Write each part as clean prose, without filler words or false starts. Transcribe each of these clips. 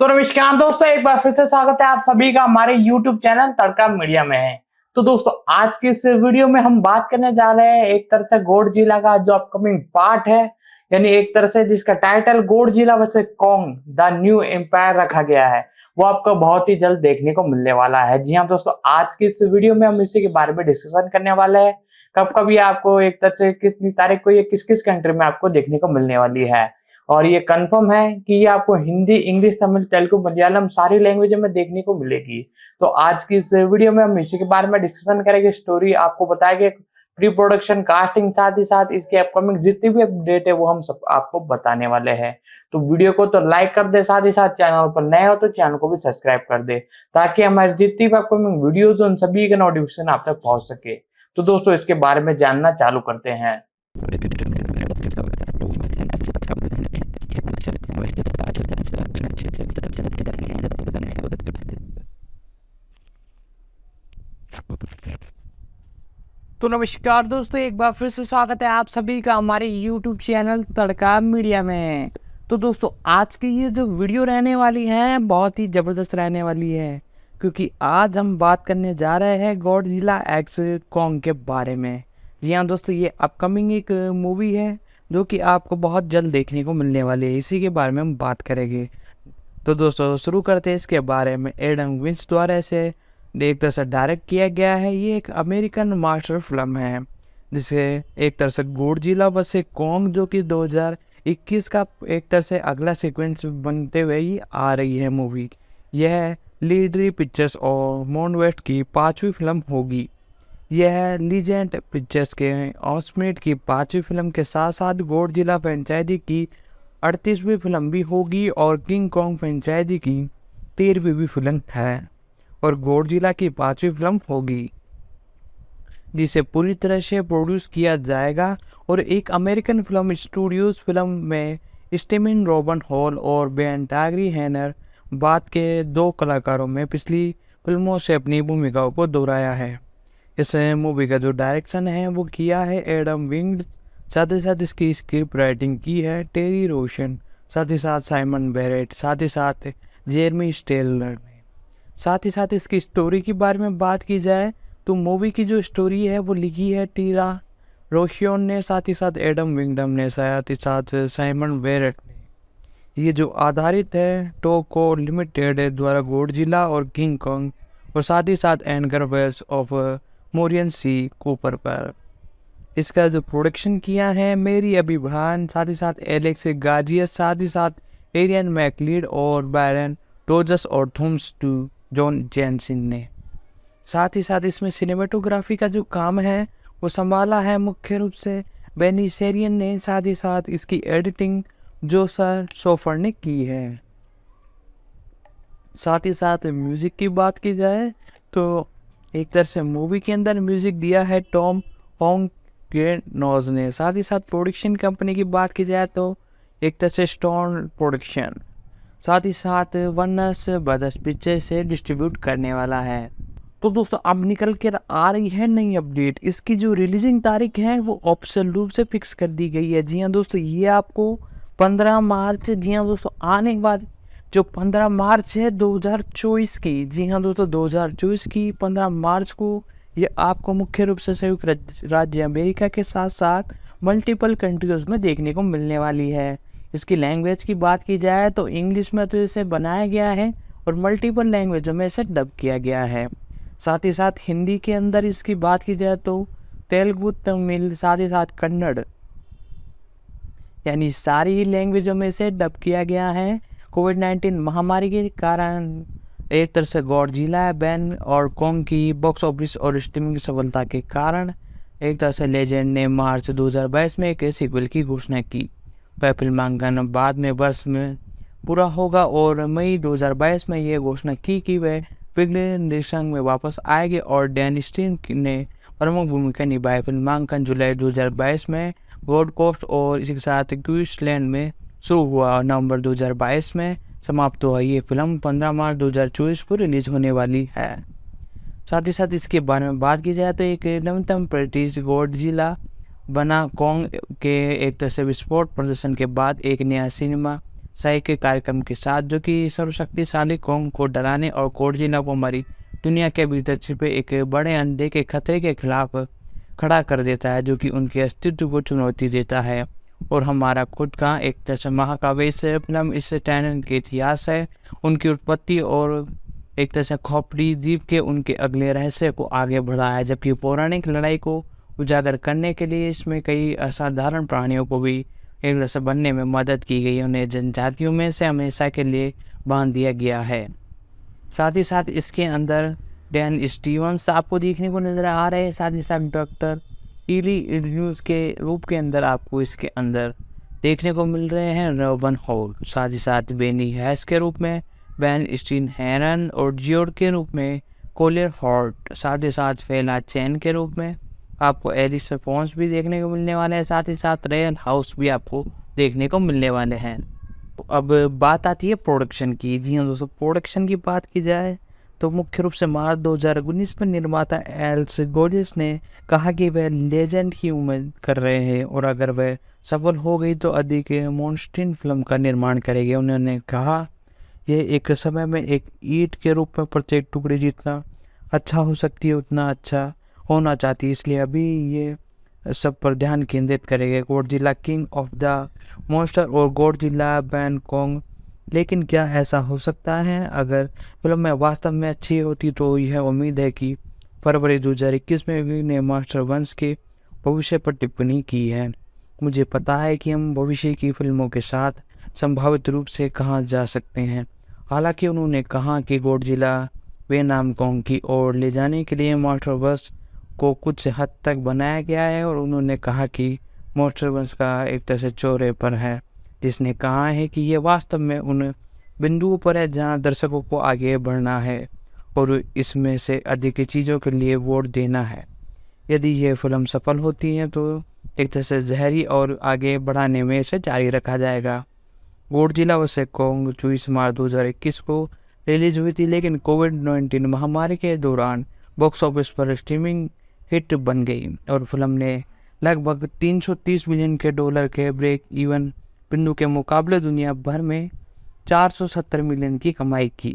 तो नमस्कार दोस्तों, एक बार फिर से स्वागत है आप सभी का हमारे YouTube चैनल तड़का मीडिया में। तो दोस्तों, आज की इस वीडियो में हम बात करने जा रहे हैं एक तरह से गॉडजिला का जो अपकमिंग पार्ट है, यानी एक तरह से जिसका title Godzilla versus Kong the new empire रखा गया है, वो आपको बहुत ही जल्द देखने को मिलने वाला है। जी हाँ दोस्तों, आज की इस वीडियो में हम इसी के बारे में डिस्कशन करने वाले हैं। कब ये आपको एक तरह से कितनी तारीख को ये किस-किस कंट्री में आपको देखने को मिलने वाली है। और ये कंफर्म है कि ये आपको हिंदी, इंग्लिश, तमिल, तेलुगु, मलयालम सारी लैंग्वेज में देखने को मिलेगी। तो आज की इस वीडियो में हम इसी के बारे में डिस्कशन करेंगे, स्टोरी आपको बताएंगे, प्री प्रोडक्शन, कास्टिंग, साथ ही साथ इसके अपकमिंग जितनी भी अपडेट है वो हम सब आपको बताने वाले हैं। तो वीडियो को तो लाइक कर दे, साथ ही साथ चैनल पर नए हो तो चैनल को भी सब्सक्राइब कर दे, ताकि हमारी जितनी भी अपकमिंग वीडियोज उन सभी का नोटिफिकेशन आप तक पहुंच सके। तो दोस्तों, इसके बारे में जानना चालू करते हैं। तो नमस्कार दोस्तों, एक बार फिर से स्वागत है आप सभी का हमारे YouTube चैनल तड़का मीडिया में। तो दोस्तों, आज की ये जो वीडियो रहने वाली है बहुत ही ज़बरदस्त रहने वाली है, क्योंकि आज हम बात करने जा रहे हैं गॉडजिला एक्स कॉन्ग के बारे में। जी हाँ दोस्तों, ये अपकमिंग एक मूवी है जो कि आपको बहुत जल्द देखने को मिलने वाली है। इसी के बारे में हम बात करेंगे। तो दोस्तों, शुरू करते हैं इसके बारे में। एडम विंच द्वारा इसे एक तरह से डायरेक्ट किया गया है। ये एक अमेरिकन मास्टर फिल्म है जिसे एक तरह से गॉडजिला वर्सेस कॉन्ग, जो कि 2021 का एक तरह से अगला सीक्वेंस बनते हुए ही आ रही है मूवी। यह लीडरी पिक्चर्स और मॉन वेस्ट की 5वीं फिल्म होगी। यह लीजेंड पिक्चर्स के ऑस्मिट की 5वीं फिल्म के साथ साथ गॉडजिला फ्रेंचाइजी की 38वीं फिल्म भी होगी और किंग कॉन्ग फ्रेंचाइजी की 13वीं भी फिल्म है और गॉडजिला की 5वीं फिल्म होगी, जिसे पूरी तरह से प्रोड्यूस किया जाएगा। और एक अमेरिकन फिल्म स्टूडियोज फिल्म में स्टीवन रॉबन हॉल और बेन टागरी हैनर बाद के 2 कलाकारों में पिछली फिल्मों से अपनी भूमिकाओं को दोहराया है। इस मूवी का जो डायरेक्शन है वो किया है एडम विंग, साथ ही साथ इसकी स्क्रिप्ट राइटिंग की है टेरी रोशन, साथ ही साथ साइमन बेरेट, साथ ही साथ जेरमी स्टेलर ने। साथ ही साथ इसकी स्टोरी के बारे में बात की जाए तो मूवी की जो स्टोरी है वो लिखी है टीरा रोशियन ने, साथ ही साथ एडम विंगडम ने, साथ ही साथ साइमन बेरेट ने। ये जो आधारित है टोको लिमिटेड द्वारा गॉडजिला और किंग कॉन्ग और साथ ही साथ Edgar Wells of Morian C Cooper पर। इसका जो प्रोडक्शन किया है मेरी अभिभान, साथ ही साथ एलेक्स गाजियस, साथ ही साथ एरियन मैकलीड और बैरन रोजस और थॉम्स टू जॉन जेनसिन ने। साथ ही साथ इसमें सिनेमेटोग्राफी का जो काम है वो संभाला है मुख्य रूप से बेनी सेरियन ने, साथ ही साथ इसकी एडिटिंग जोसर सोफर ने की है। साथ ही साथ म्यूजिक की बात की जाए तो एक तरह से मूवी के अंदर म्यूजिक दिया है टॉम होंग के नोज ने। साथ ही साथ प्रोडक्शन कंपनी की बात की जाए तो एक तरह से स्टोन प्रोडक्शन, साथ ही साथ वनस ब्रदर्स पिक्चर से डिस्ट्रीब्यूट करने वाला है। तो दोस्तों, अब निकल कर आ रही है नई अपडेट। इसकी जो रिलीजिंग तारीख है वो ऑफिशियल रूप से फिक्स कर दी गई है। जी हाँ दोस्तों, ये आपको 15 मार्च, जी हाँ दोस्तों, आने वाली जो 15 मार्च है 2024 की, जी हाँ दोस्तों 2024 की 15 मार्च को ये आपको मुख्य रूप से संयुक्त राज्य अमेरिका के साथ साथ मल्टीपल कंट्रीज में देखने को मिलने वाली है। इसकी लैंग्वेज की बात की जाए तो इंग्लिश में तो इसे बनाया गया है और मल्टीपल लैंग्वेजों में इसे डब किया गया है। साथ ही साथ हिंदी के अंदर इसकी बात की जाए तो तेलुगु, तमिल, साथ ही साथ कन्नड़, यानी सारी लैंग्वेजों में इसे डब किया गया है। कोविड-19 महामारी के कारण एक तरह से गॉडजिला, बेन और कॉन्ग की बॉक्स ऑफिस और स्ट्रीमिंग सफलता के कारण एक तरह से लेजेंड ने मार्च 2022 में एक सीक्वल की घोषणा की। वह फिल्मांकन बाद में वर्ष में पूरा होगा और मई 2022 में यह घोषणा की कि वह पिगले निर्देशन में वापस आएगी और डैन स्टीन ने प्रमुख भूमिका निभाई। फिल्मांकन जुलाई 2022 में गोल्ड कोस्ट और इसके साथ क्वींसलैंड में शुरू हुआ। नवंबर 2022 में समाप्त हुआ। ये फिल्म 15 मार्च 2024 को रिलीज होने वाली है। साथ ही साथ इसके बारे में बात की जाए तो एक नवीनतम ब्रिटिश गॉडजिला बना कॉन्ग के एक तरह से विस्फोट प्रदर्शन के बाद एक नया सिनेमा सही के कार्यक्रम के साथ, जो कि सर्वशक्तिशाली कोंग को डराने और गॉडजिला को हमारी दुनिया के भीतर छिपे एक बड़े अंधे के खतरे के खिलाफ खड़ा कर देता है, जो कि उनके अस्तित्व को चुनौती देता है। और हमारा खुद का एक जैसे महाकाव्य फिल्म इस टैनन के इतिहास है, उनकी उत्पत्ति और एक तरह से खोपड़ी द्वीप के उनके अगले रहस्य को आगे बढ़ा है। जबकि पौराणिक लड़ाई को उजागर करने के लिए इसमें कई असाधारण प्राणियों को भी एक तरह से बनने में मदद की गई, उन्हें जनजातियों में से हमेशा के लिए बांध दिया गया है। साथ ही साथ इसके अंदर डैन स्टीवंस आपको देखने को नजर आ रहे हैं, साथ ही साथ डॉक्टर इली इल्यूस के रूप के अंदर आपको इसके अंदर देखने को मिल रहे हैं रॉबन हॉल, साथ ही साथ बेनी हैस के रूप में बैन स्टीन हेरन और जियोड के रूप में कोलियर हॉर्ट, साथ ही साथ फेला चैन के रूप में आपको एलिस फोन्स भी देखने को मिलने वाले हैं, साथ ही साथ रेयल हाउस भी आपको देखने को मिलने वाले हैं। अब बात आती है प्रोडक्शन की। जी हाँ दोस्तों, प्रोडक्शन की बात की जाए तो मुख्य रूप से मार्च 2019 में निर्माता एल्स गोडिस ने कहा कि वह लेजेंड की उम्मीद कर रहे हैं और अगर वह सफल हो गई तो अधिक मॉन्स्टिन फिल्म का निर्माण करेंगे। उन्होंने कहा यह एक समय में एक ईंट के रूप में प्रत्येक टुकड़े जितना अच्छा हो सकती है उतना अच्छा होना चाहती है, इसलिए अभी ये सब पर ध्यान केंद्रित करेंगे। Godzilla king of the monster और गॉडजिला बैन कॉन्ग। लेकिन क्या ऐसा हो सकता है? अगर फिल्म में वास्तव में अच्छी होती तो यह उम्मीद है कि फरवरी 2021 में भी ने मास्टर वंश के भविष्य पर टिप्पणी की है। मुझे पता है कि हम भविष्य की फिल्मों के साथ संभावित रूप से कहाँ जा सकते हैं। हालांकि उन्होंने कहा कि गॉडजिला वेनाम कॉन्ग की ओर ले जाने के लिए मास्टर वंश को कुछ हद तक बनाया गया है और उन्होंने कहा कि मास्टर वंश का एक तरह से चौरे पर है, जिसने कहा है कि यह वास्तव में उन बिंदुओं पर है जहां दर्शकों को आगे बढ़ना है और इसमें से अधिक चीज़ों के लिए वोट देना है। यदि यह फिल्म सफल होती है तो एक तरह से जहरी और आगे बढ़ाने में इसे जारी रखा जाएगा। गॉडजिला वैसे कॉन्ग 24 मार्च 2021 को रिलीज हुई थी, लेकिन कोविड-19 महामारी के दौरान बॉक्स ऑफिस पर स्ट्रीमिंग हिट बन गई और फिल्म ने लगभग 330 मिलियन के डॉलर के ब्रेक इवन बिंदु के मुकाबले दुनिया भर में 470 मिलियन की कमाई की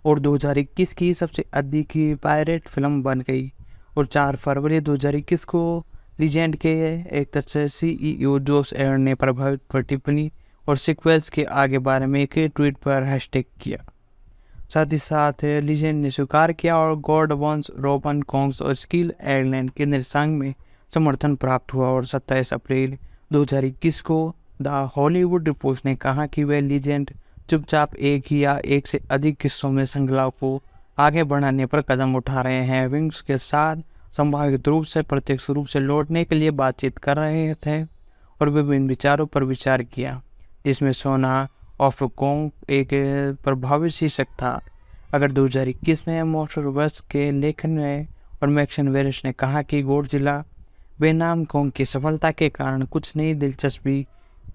और 2021 की सबसे अधिक पायरेट फिल्म बन गई। और 4 फरवरी 2021 को लीजेंड के एक तरह से CEO जोस एयर ने प्रभावित पर टिप्पणी और सीक्वल्स के आगे बारे में एक ट्वीट पर हैशटैग किया। साथ ही साथ लीजेंड ने स्वीकार किया और गॉड वंस रोबन कॉन्ग्स और स्किल आयरलैंड के निर्देशांक में समर्थन प्राप्त हुआ। और 27 अप्रैल 2021 को द हॉलीवुड रिपोर्ट ने कहा कि वह लीजेंड चुपचाप एक या एक से अधिक किस्सों में श्रृंखला को आगे बढ़ाने पर कदम उठा रहे हैं। विंग्स के साथ संभावित रूप से प्रत्यक्ष रूप से लौटने के लिए बातचीत कर रहे थे और विभिन्न विचारों पर विचार किया, जिसमें सोना ऑफ कॉन्ग एक प्रभावी शीर्षक था। अगर 2021 में मास्टर वंश के लेखन में और मैक्सन वेरिस ने कहा कि गॉडजिला बेनाम कॉन्ग की सफलता के कारण कुछ नई दिलचस्पी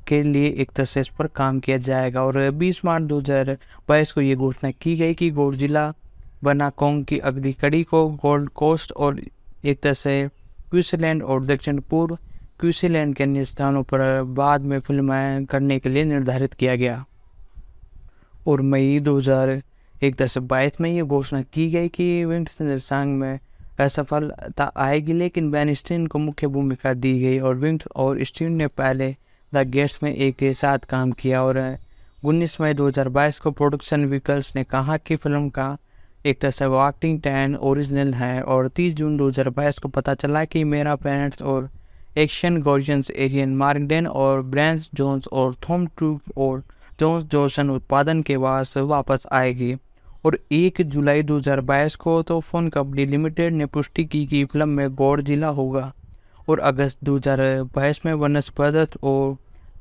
के लिए एक तस्वीर पर काम किया जाएगा। और 20 मार्च 2022 को ये घोषणा की गई कि गॉडजिला बना कॉन्ग की अगली कड़ी को गोल्ड कोस्ट और एक तरह से क्वींसलैंड और दक्षिण पूर्व क्वींसलैंड के अन्य स्थानों पर बाद में फिल्मायन करने के लिए निर्धारित किया गया। और मई 2022 में ये घोषणा की गई कि विंग्स निर्देशांक में असफलता आएगी, लेकिन बैन स्टीन को मुख्य भूमिका दी गई और विंग्स और स्टीन ने पहले द गेट्स में एक साथ काम किया। और 19 मई 2022 को प्रोडक्शन व्हीकल्स ने कहा कि फिल्म का एक तरह से वाकिंग टैन ओरिजिनल है। और 30 जून 2022 को पता चला कि मेरा पेरेंट्स और एक्शन गॉर्जियंस एरियन मार्कडेन और ब्रांस जोन्स और थॉम ट्रूप और जोन्स जोसन उत्पादन के बाद वापस आएगी। और 1 जुलाई 2022 को तो फोन कंपनी लिमिटेड ने पुष्टि की कि फिल्म में गॉडजिला होगा। और अगस्त 2022 में वनस ब्रदर्स और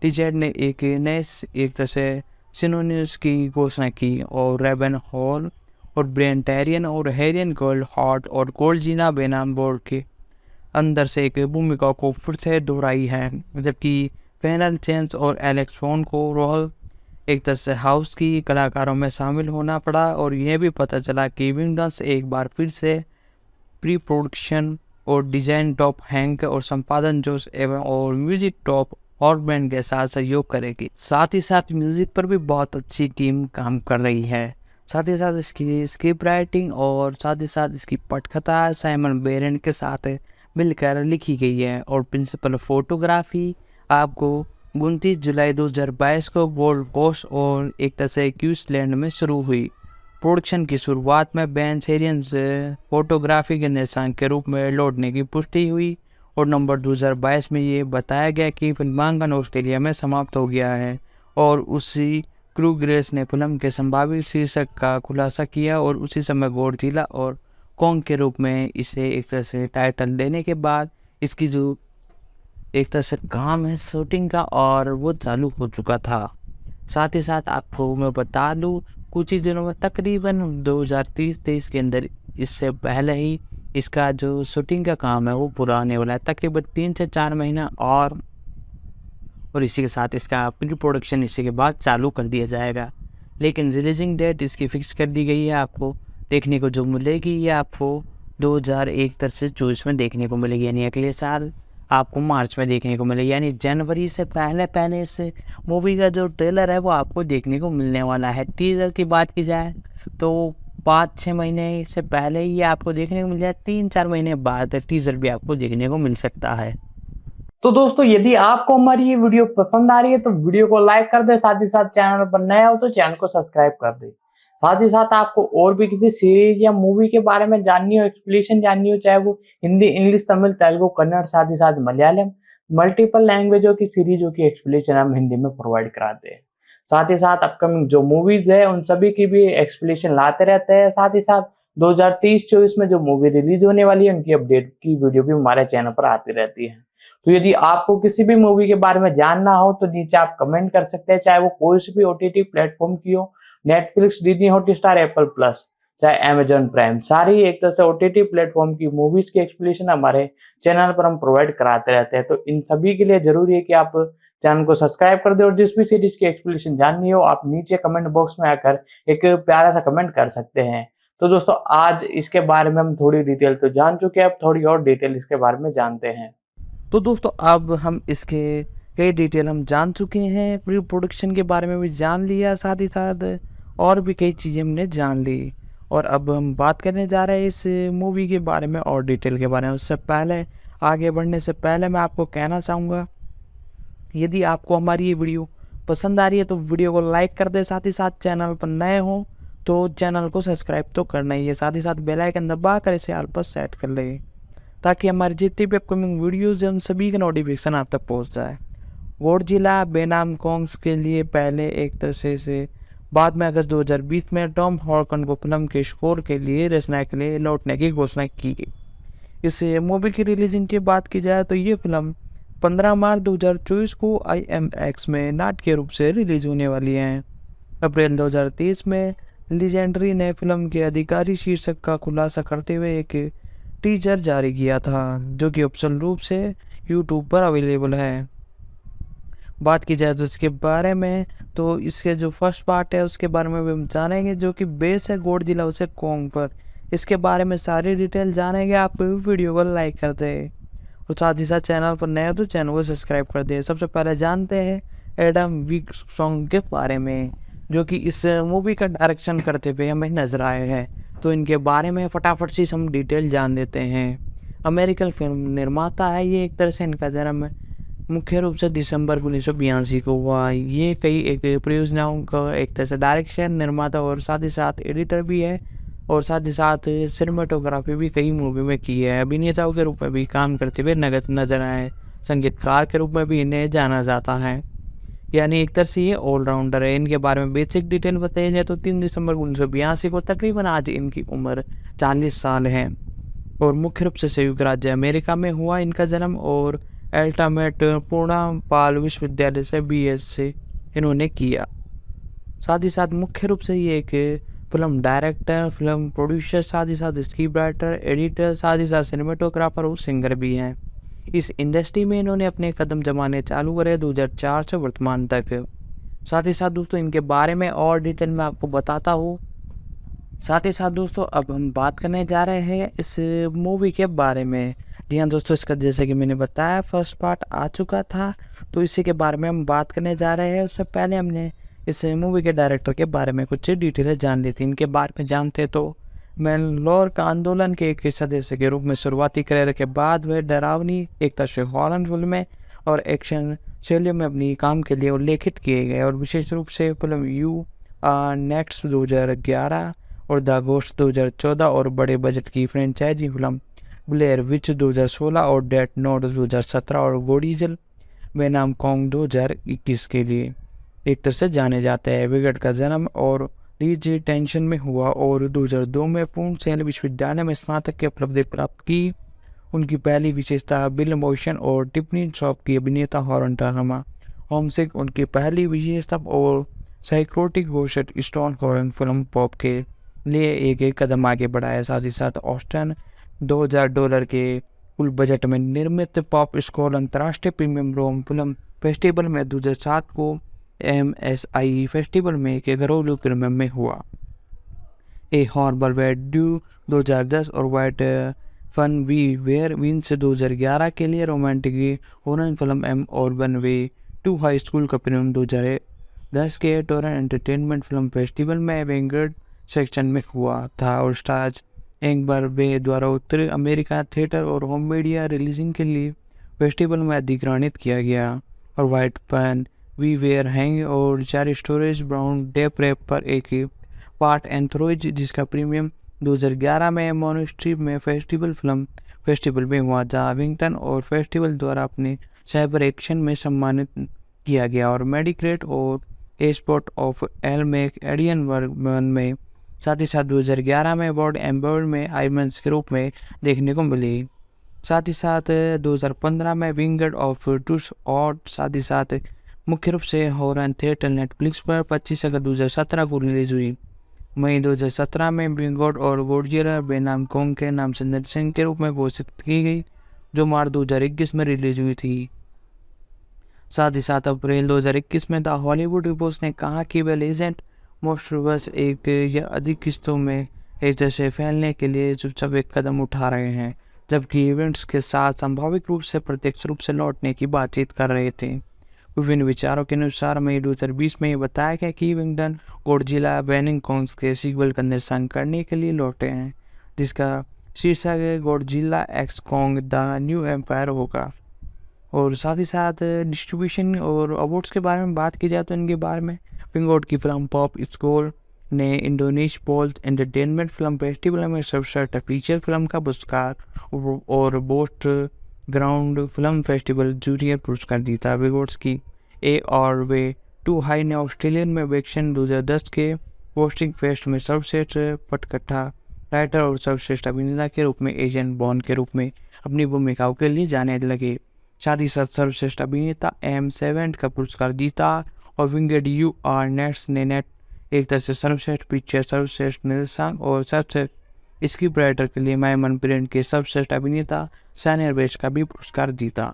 लीजेंड ने एक नए एक तरह से सिनोनिम्स की घोषणा की और रेबन हॉल और ब्रेन टेरियन और हेरियन गोल्ड हॉट और गॉडजिला बेनाम बोर्ड के अंदर से एक भूमिका को फिर से दोहराई है, जबकि पैनल चेंस और एलेक्स फोन को रोल एक तरह से हाउस की कलाकारों में शामिल होना पड़ा। और यह भी पता चला कि विंगडन्स एक बार फिर से प्री प्रोडक्शन और डिजाइन टॉप हैंक और संपादन जोश एवं और म्यूजिक टॉप और बैंड के साथ सहयोग करेगी। साथ ही साथ म्यूज़िक पर भी बहुत अच्छी टीम काम कर रही है। साथ ही साथ इसकी स्क्रिप्ट राइटिंग और साथ ही साथ इसकी पटकथा साइमन बेरेंट के साथ मिलकर लिखी गई है और प्रिंसिपल फोटोग्राफी आपको 29 जुलाई 2022 को गोल्ड कोस्ट और एक तरह से क्वींसलैंड में शुरू हुई। प्रोडक्शन की शुरुआत में बेन सेरियन से फोटोग्राफी के निर्देशक के रूप में लौटने की पुष्टि हुई और नवंबर 2022 में ये बताया गया कि फिल्मांकन ऑस्ट्रेलिया में समाप्त हो गया है और उसी क्रू ग्रेस ने फिल्म के संभावित शीर्षक का खुलासा किया और उसी समय गॉडजिला और कॉन्ग के रूप में इसे एक तरह से टाइटल देने के बाद इसकी जो एक तरह से काम है शूटिंग का और वो चालू हो चुका था। साथ ही साथ आपको मैं बता दूँ कुछ ही दिनों में तकरीबन 2030-23 के अंदर इससे पहले ही इसका जो शूटिंग का काम है वो पूरा होने वाला है, तकरीबन 3 से 4 महीना और इसी के साथ इसका प्री प्रोडक्शन इसी के बाद चालू कर दिया जाएगा। लेकिन रिलीजिंग डेट इसकी फिक्स कर दी गई है। आपको देखने को जो मिलेगी ये आपको 2024 में देखने को मिलेगी, यानी अगले साल आपको मार्च में देखने को मिलेगी, यानी जनवरी से पहले इस मूवी का जो ट्रेलर है वो आपको देखने को मिलने वाला है। टीज़र की बात की जाए तो 5-6 महीने से पहले ही आपको देखने को मिल जाए, 3-4 महीने बाद टीज़र भी आपको देखने को मिल सकता है। तो दोस्तों यदि आपको हमारी ये वीडियो पसंद आ रही है तो वीडियो को लाइक कर दे, साथ ही साथ चैनल पर नया हो तो चैनल को सब्सक्राइब कर दे। साथ ही साथ आपको और भी किसी सीरीज या मूवी के बारे में जाननी हो, एक्सप्लेनेशन जाननी हो, चाहे वो हिंदी, इंग्लिश, तमिल, तेलुगु, कन्नड़, साथ ही साथ मलयालम, मल्टीपल लैंग्वेजों की सीरीजों की एक्सप्लेनेशन हम हिंदी में प्रोवाइड कराते हैं। साथ ही साथ अपकमिंग जो मूवीज है उन सभी की भी एक्सप्लेनेशन लाते रहते हैं। साथ ही साथ 2023-24 में जो मूवी रिलीज होने वाली है उनकी अपडेट की वीडियो भी हमारे चैनल पर आती रहती है। तो यदि आपको किसी भी मूवी के बारे में जानना हो तो नीचे आप कमेंट कर सकते हैं, चाहे वो कोई सी भी ओटीटी प्लेटफॉर्म की हो, Netflix, Disney Hotstar, Apple plus, चाहे अमेजॉन प्राइम, सारी एक तरह से ओटीटी प्लेटफॉर्म की मूवीज की एक्सप्लेनेशन हमारे चैनल पर हम प्रोवाइड कराते रहते हैं। तो इन सभी के लिए जरूरी है कि आप चैनल को सब्सक्राइब कर दे और जिस भी सीरीज की एक्सप्लेनेशन जाननी हो आप नीचे कमेंट बॉक्स में आकर एक प्यारा सा कमेंट कर सकते हैं। तो दोस्तों आज इसके बारे में हम थोड़ी डिटेल तो जान चुके हैं, अब थोड़ी और डिटेल इसके बारे में जानते हैं। तो दोस्तों अब हम इसके कई डिटेल हम जान चुके हैं, प्री प्रोडक्शन के बारे में भी जान लिया, साथ ही साथ और भी कई चीज़ें हमने जान ली और अब हम बात करने जा रहे हैं इस मूवी के बारे में और डिटेल के बारे में। उससे पहले आगे बढ़ने से पहले मैं आपको कहना चाहूँगा यदि आपको हमारी ये वीडियो पसंद आ रही है तो वीडियो को लाइक कर दे, साथ ही साथ चैनल पर नए हो तो चैनल को सब्सक्राइब तो करना ही है, साथ ही साथ बेल आइकन दबा कर इसे ऑल पर सेट कर ले ताकि हमारी जितनी भी अपकमिंग वीडियोज़ हैं उन सभी का नोटिफिकेशन आप तक पहुंच जाए। गॉडजिला बेनाम कॉन्ग्स के लिए पहले एक तरह से बाद में अगस्त 2020 में टॉम हॉर्कन को फिल्म के स्कोर के लिए रचना के लिए लौटने की घोषणा की गई। इस मूवी की रिलीजिंग की बात की जाए तो ये फिल्म 15 मार्च 2024 को IMAX में नाटकीय रूप से रिलीज होने वाली है। अप्रैल 2023 में लीजेंडरी ने फिल्म के आधिकारिक शीर्षक का खुलासा करते हुए एक टीजर जारी किया था जो कि ऑप्शनल रूप से यूट्यूब पर अवेलेबल है। बात की जाए तो इसके बारे में तो इसके जो फर्स्ट पार्ट है उसके बारे में भी हम जानेंगे जो कि बेस है गॉडजिला उसे कॉन्ग पर। इसके बारे में सारी डिटेल जानेंगे। आप वीडियो को लाइक कर दे और साथ ही साथ चैनल पर नए हो तो चैनल को सब्सक्राइब कर दे। सबसे पहले जानते हैं एडम विक्सॉन्ग के बारे में जो कि इस मूवी का डायरेक्शन करते हुए हमें नजर आए हैं। तो इनके बारे में फटाफट से हम डिटेल जान देते हैं। अमेरिकन फिल्म निर्माता है ये, एक तरह से इनका जन्म मुख्य रूप से दिसंबर 1982 को हुआ। ये कई एक परियोजनाओं का एक तरह से डायरेक्शन, निर्माता और साथ ही साथ एडिटर भी है और साथ ही साथ सिनेमाटोग्राफी भी कई मूवी में की है। अभिनेताओं के रूप में भी काम करते हुए नजर आए, संगीतकार के रूप में भी इन्हें जाना जाता है, यानी एक तरह से ये ऑलराउंडर है। इनके बारे में बेसिक डिटेल बताई जाए तो 3 दिसंबर 1982 को तकरीबन आज इनकी उम्र 40 साल है और मुख्य रूप से संयुक्त राज्य अमेरिका में हुआ इनका जन्म और अल्टामेट पूर्णापाल विश्वविद्यालय से BS से इन्होंने किया। साथ ही साथ मुख्य रूप से ये एक फिल्म डायरेक्टर, फिल्म प्रोड्यूसर, साथ ही साथ स्क्रिप्ट राइटर, एडिटर, साथ ही साथ सिनेमाटोग्राफर और सिंगर भी हैं। इस इंडस्ट्री में इन्होंने अपने कदम जमाने चालू करे 2004 से वर्तमान तक। साथ ही साथ दोस्तों इनके बारे में और डिटेल में आपको बताता हूँ। साथ ही साथ दोस्तों अब हम बात करने जा रहे हैं इस मूवी के बारे में। जी हाँ दोस्तों, इसका जैसे कि मैंने बताया फर्स्ट पार्ट आ चुका था, तो इसी के बारे में हम बात करने जा रहे हैं। उससे पहले हमने इस मूवी के डायरेक्टर के बारे में कुछ डिटेलें जान ली थी। इनके बारे में जानते तो मैनलोर का आंदोलन के एक सदस्य के रूप में शुरुआती करियर के बाद वे डरावनी एक तरह से हॉरर फिल्में और एक्शन शैलियों में अपनी काम के लिए उल्लेखित किए गए, और विशेष रूप से फिल्म यू नेक्स्ट 2011 और द घोस्ट 2014 और बड़े बजट की फ्रेंचाइजी फिल्म ब्लेयर विच 2016 और डेथ नोट 2017 और गोडीजल वेनम कॉन्ग 2021 के लिए एक तरह से जाने जाते हैं। विगट का जन्म और रीज टेंशन में हुआ और 2002 में पूर्णसेन विश्वविद्यालय में स्नातक की उपलब्धि प्राप्त की। उनकी पहली विशेषता बिल मोशन और टिप्पणी शॉप की अभिनेता हॉरर ड्रामा होमसिक उनकी पहली विशेषता और साइकोटिक घोषित स्टोन हॉरर फिल्म पॉप के लिए एक कदम आगे बढ़ाया। साथ ही साथ ऑस्टन $2000 के कुल बजट में निर्मित पॉप स्कोर अंतर्राष्ट्रीय प्रीमियम रोम फिल्म फेस्टिवल में 2007 को MSI फेस्टिवल में एक घरेलू प्रीमियम में हुआ। ए हॉर्बर वेड ड्यू 2010 और वाइट फन वी वेयर विंस 2011 के लिए रोमांटिक हॉरर फिल्म एम और one way to high school का प्रीमियम 2010 के टोरन एंटरटेनमेंट फिल्म फेस्टिवल में वेंगर्ड सेक्शन में हुआ था। और स्टार्स एक बार वे द्वारा उत्तरी अमेरिका थिएटर और होम मीडिया रिलीजिंग के लिए फेस्टिवल में अधिग्रहित किया गया। और वाइट पैन वी वेयर हैंग और 4 स्टोरेज ब्राउन डे प्रेप पर एक पार्ट एंथोलॉजी जिसका प्रीमियम 2011 में मोनेस्ट्री में फेस्टिवल में हुआ, जहाँ विंगटन और फेस्टिवल द्वारा अपने साइबर एक्शन में सम्मानित किया गया। और मेडिक्रेट और ए स्पॉट ऑफ एल मेक एडियन वर्गन में साथ ही साथ 2011 में अवार्ड एम्बर्ड में आइमंस के रूप में देखने को मिली। साथ ही साथ 2015 में विंगड ऑफ टूस और साथ ही साथ मुख्य रूप से हॉरर थिएटर नेटफ्लिक्स पर 25 अगस्त 2017 को रिलीज हुई। मई 2017 में विंगड और गोडजिला बेनाम कोंग के नाम से नरसिंह के रूप में घोषित की गई, जो मार्च 2021 में रिलीज हुई थी। साथ ही साथ अप्रैल 2021 में द हॉलीवुड रिपोर्ट ने कहा कि वे लेजेंड मोस्टरवर्स एक या अधिक किस्तों में एक जैसे फैलने के लिए चुपचाप एक कदम उठा रहे हैं, जबकि इवेंट्स के साथ संभावित रूप से प्रत्यक्ष रूप से लौटने की बातचीत कर रहे थे। विभिन्न विचारों के अनुसार मई 2020 में बताया गया कि विंगडन गोडजिला बेनिंग कॉन्ग्स के सीक्वल का निर्माण करने के लिए लौटे हैं, जिसका शीर्षक Godzilla x Kong the new empire होगा। और साथ ही साथ डिस्ट्रीब्यूशन और अवार्ड्स के बारे में बात की जाए तो इनके बारे में विंगोड की फिल्म पॉप स्कोर ने इंडोनेशिया पोल्स एंटरटेनमेंट फिल्म फेस्टिवल में सर्वश्रेष्ठ फीचर फिल्म का पुरस्कार और बोस्ट ग्राउंड फिल्म फेस्टिवल जूनियर पुरस्कार जीता। विंगोड्स की ए और वे टू हाई ने ऑस्ट्रेलियन में वेक्शन 2010 के पोस्टिंग फेस्ट में सर्वश्रेष्ठ पटकथा राइटर और सर्वश्रेष्ठ अभिनेता के रूप में एजेंट बॉन्ड के रूप में अपनी भूमिकाओं के लिए जाने लगे। साथ ही साथ सर्वश्रेष्ठ अभिनेता M7 का पुरस्कार जीता। और विंगड यू आर नेट्स ने एक तरह से सर्वश्रेष्ठ पिक्चर, सर्वश्रेष्ठ निर्देशक और सर्वश्रेष्ठ स्क्रिप्ट राइटर के लिए मायमन प्रिंट के सर्वश्रेष्ठ अभिनेता सैनियर वेस्ट का भी पुरस्कार जीता।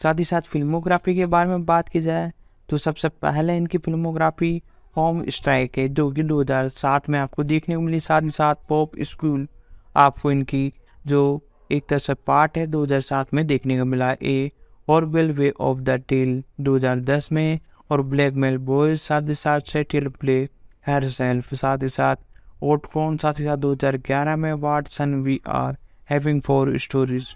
साथ ही साथ फिल्मोग्राफी के बारे में बात की जाए तो सबसे पहले इनकी फिल्मोग्राफी होम स्ट्राइक है, जो कि 2007 में आपको देखने को मिली। साथ ही साथ पॉप स्कूल आपको इनकी जो एक तरह से पार्ट है 2007 में देखने को मिला। A horrible way of the tale 2010 में और ब्लैकमेल बॉयज साथ ही साथ सेटिल प्ले हेयरसेल्फ साथ ही साथ ओटकॉन साथ ही साथ 2011 में Watson we are having for stories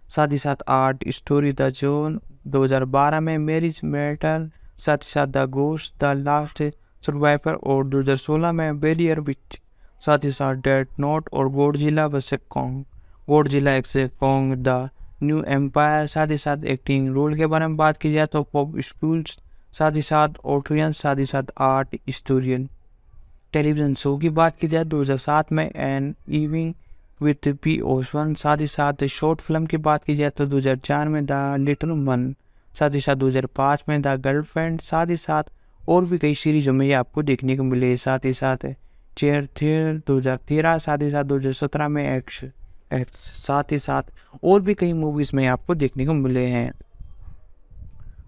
साथ ही साथ आर्ट स्टोरी द जोन 2012 में मैरिज मेटल साथ ही साथ the ghost the last survivor और 2016 में बैरियर विच साथ ही साथ डेथ नोट और Godzilla versus Kong Godzilla x Kong the new empire. साथ ही साथ एक्टिंग रोल के बारे में बात की जाए तो पॉप स्कूल्स साथ ही साथ ऑटोरियंस साथ ही साथ आर्ट हिस्टोरियन। टेलीविज़न शो की बात की जाए 2007 में एन इवनिंग विथ पी ओसवन साथ ही साथ शॉर्ट फिल्म की बात की जाए तो 2004 में द लिटिल वन साथ ही साथ 2005 में द गर्लफ्रेंड साथ ही साथ और भी कई सीरीजों में ये आपको देखने को मिले। साथ ही साथ चेयर थियर 2013 साथ ही साथ 2017 में एक्स साथ ही साथ और भी कई मूवीज़ में आपको देखने को मिले हैं।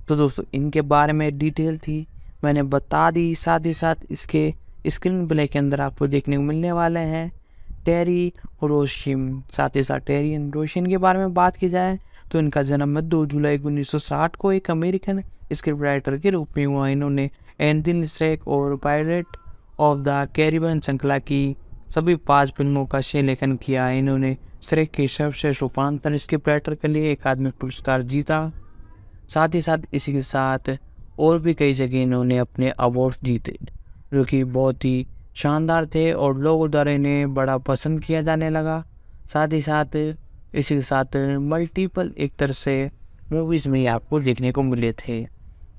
तो दोस्तों इनके बारे में डिटेल थी मैंने बता दी। साथ ही साथ इसके स्क्रीन प्ले के अंदर आपको देखने को मिलने वाले हैं टेरी हिरोशिम। साथ ही साथ टेरी हिरोशिम के बारे में बात की जाए तो इनका जन्म 2 जुलाई 1960 को एक अमेरिकन स्क्रिप्ट राइटर के रूप में हुआ। इन्होंने एंथिन श्रेक और पायरेट ऑफ द कैरिबियन श्रृंखला की सभी 5 फिल्मों का लेखन किया। इन्होंने श्रेक के सर्वश्रेष्ठ रूपांतरण स्क्रिप्ट राइटर के लिए अकादमी पुरस्कार जीता। साथ ही साथ इसी के साथ और भी कई जगह इन्होंने अपने अवार्ड्स जीते जो कि बहुत ही शानदार थे और लोगों द्वारा इन्हें बड़ा पसंद किया जाने लगा। साथ ही साथ इसी के साथ मल्टीपल एक तरह से मूवीज़ में आपको देखने को मिले थे।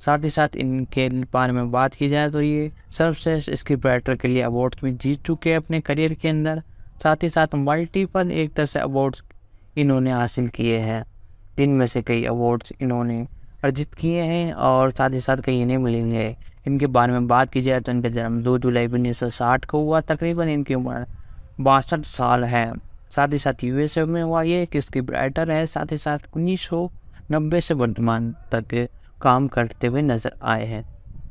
साथ ही साथ इनके बारे में बात की जाए तो ये सर्वश्रेष्ठ स्क्रिप्ट राइटर के लिए अवार्ड्स भी जीत चुके हैं अपने करियर के अंदर। साथ ही साथ मल्टीपल एक तरह से अवार्ड्स इन्होंने हासिल किए हैं, जिनमें से कई अवार्ड्स इन्होंने अर्जित किए हैं और साथ ही साथ कई इन्हें मिले हैं। इनके बारे में बात की जाए तो इनका जन्म 2 जुलाई 1960 को हुआ। तकरीबन इनकी उम्र 62 साल है। साथ ही साथ यूएसए में हुआ। ये एक स्क्रिप्ट राइटर है। साथ ही साथ 1990 से वर्तमान तक काम करते हुए नजर आए हैं।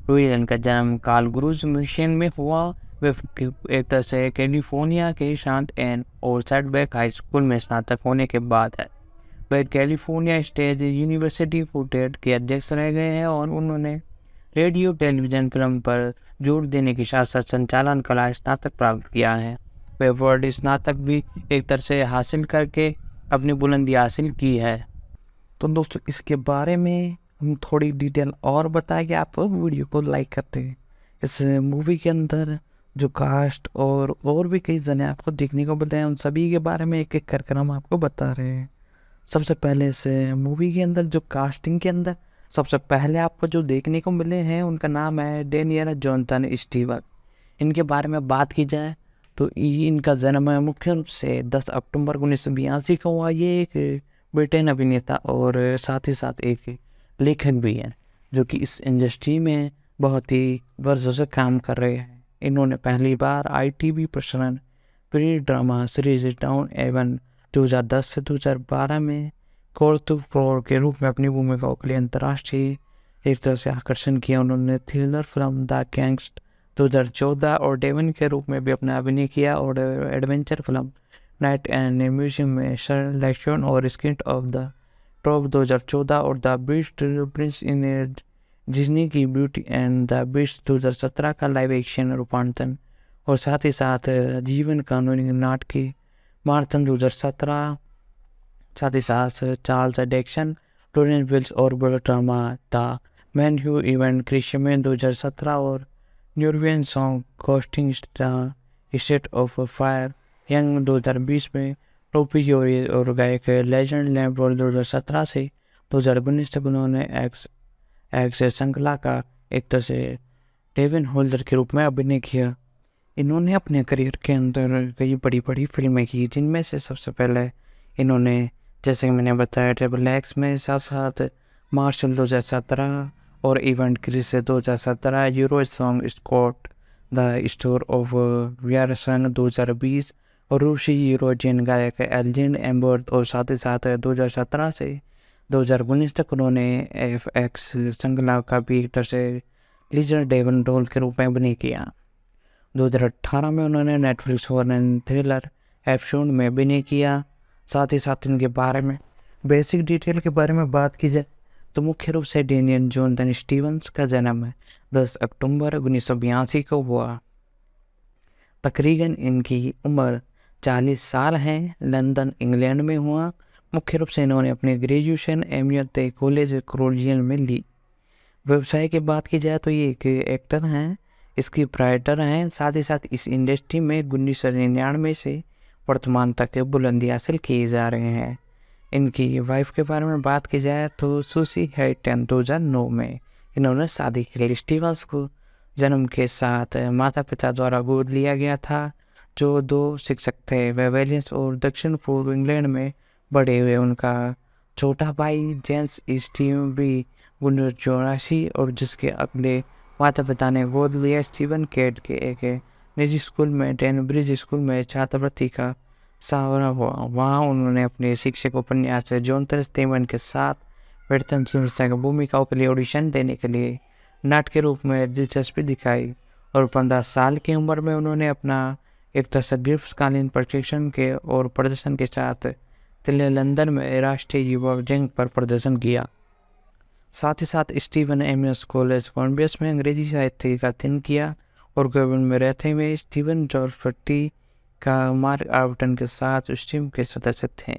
रोयल का जन्म कालगुरुज मिशन में हुआ। वे एक तरह से कैलिफोर्निया के शांत एन और सेटबैक हाई स्कूल में स्नातक होने के बाद है वे कैलिफोर्निया स्टेट यूनिवर्सिटी फुटेड के अध्यक्ष रह गए हैं और उन्होंने रेडियो टेलीविज़न फिल्म पर जोर देने के साथ साथ संचालन कला स्नातक प्राप्त किया है। वे वर्ल्ड स्नातक भी एक तरह से हासिल करके अपनी बुलंदी हासिल की है। तो दोस्तों इसके बारे में हम थोड़ी डिटेल और बताएंगे, आप वीडियो को लाइक करते हैं। इस मूवी के अंदर जो कास्ट और भी कई जने आपको देखने को मिलते हैं, उन सभी के बारे में एक एक कर हम आपको बता रहे हैं। सबसे पहले से मूवी के अंदर जो कास्टिंग के अंदर सबसे पहले आपको जो देखने को मिले हैं उनका नाम है डेनियल जॉनसन स्टीवर। इनके बारे में बात की जाए तो इनका जन्म है मुख्य रूप से 10 अक्टूबर 1982 को हुआ। ये एक ब्रिटेन अभिनेता और साथ ही साथ एक लेखक भी हैं जो कि इस इंडस्ट्री में बहुत ही वर्षों से काम कर रहे हैं। इन्होंने पहली बार ITV प्रसारण प्री ड्रामा सीरीज टाउन एवन 2010 से 2012 में कोर टू कोर के रूप में अपनी भूमिकाओं के लिए अंतर्राष्ट्रीय एक तरह से आकर्षण किया। उन्होंने थ्रिलर फिल्म द गैंगस्ट 2014 और डेवन के रूप में भी अपना अभिनय किया और adventure film night and museum में सिलेक्शन और स्किंट ऑफ द ट्रॉप 2014 और the beast Prince in Disney की ब्यूटी एंड द बीस्ट 2017 का लाइव एक्शन रूपांतरण और साथ ही साथ जीवन कानूनी नाटक मार्थन 2017। साथ ही साथ चार्ल्स एडिक्शन टोरेंस विल्स और बड़ा drama the man who invented Christmas 2017 और Norwegian song costing state of fire young 2020 में टोपी और गायक लेजेंड लैम्बोर्ड 2017 से 2019 तक उन्होंने एक्स श्रृंखला का एक तरह से डेविन होल्डर के रूप में अभिनय किया। इन्होंने अपने करियर के अंदर कई बड़ी बड़ी फिल्में की, जिनमें से सबसे पहले इन्होंने जैसे कि मैंने बताया XXX में, साथ साथ मार्शल 2017 और इवेंट क्रिस 2017, यूरो सॉन्ग स्कॉट द स्टोर ऑफ वियरसन 2020 और रूसी यूरोजियन गायक एल्जिन एम्बर्ट और साथ ही साथ 2017 से 2019 तक उन्होंने FX श्रृंखला का भी एक तरह से लीजर डेवन रोल के रूप में अभिनय किया। 2018 में उन्होंने नेटफ्लिक्स हॉरर थ्रिलर एपिसोड में अभिनय किया। साथ ही साथ इनके बारे में बेसिक डिटेल के बारे में बात की जाए तो मुख्य रूप से डेनियल जॉनसन स्टीवंस का जन्म 10 अक्टूबर 1982 को हुआ। तकरीबन इनकी उम्र 40 साल है। लंदन इंग्लैंड में हुआ। मुख्य रूप से इन्होंने अपने ग्रेजुएशन एमएत कॉलेज क्रोजियन में ली। व्यवसाय की बात की जाए तो ये एक एक्टर हैं, स्क्रिप्ट राइटर हैं। साथ ही साथ इस इंडस्ट्री में 1999 से वर्तमान तक बुलंदी हासिल किए जा रहे हैं। इनकी वाइफ के बारे में बात की जाए तो सुसी हैटन 2009 में इन्होंने शादी की। स्टीवंस को जन्म के साथ माता पिता द्वारा गोद लिया गया था, जो 2 शिक्षक थे। वे वेलियंस और दक्षिण पूर्व इंग्लैंड में बड़े हुए। उनका छोटा भाई जेम्स स्टीवन भी 1984 और जिसके अपने माता पिता ने गोद लिया। स्टीवन केट के एक निजी स्कूल में टेनब्रिज स्कूल में छात्रवृत्ति का सहारा हुआ। वहाँ उन्होंने अपने शिक्षक उपन्यास जॉनसन स्टीवन के साथ वेतन संस्था की भूमिकाओं के लिए ऑडिशन देने के लिए नाटक के रूप में दिलचस्पी दिखाई और 15 साल की उम्र में उन्होंने अपना एक तरह से ग्रीष्मकालीन प्रशिक्षण के और प्रदर्शन के साथ तिल्ले लंदन में राष्ट्रीय युवा जंग पर प्रदर्शन किया। साथ ही साथ स्टीवन एमएस कॉलेज कॉलम्बियस में अंग्रेजी साहित्य का अध्ययन किया और गोवन में रहते हुए स्टीवन जॉर्ज फट्टी का मार्क आर्वटन के साथ उस टीम के सदस्य थे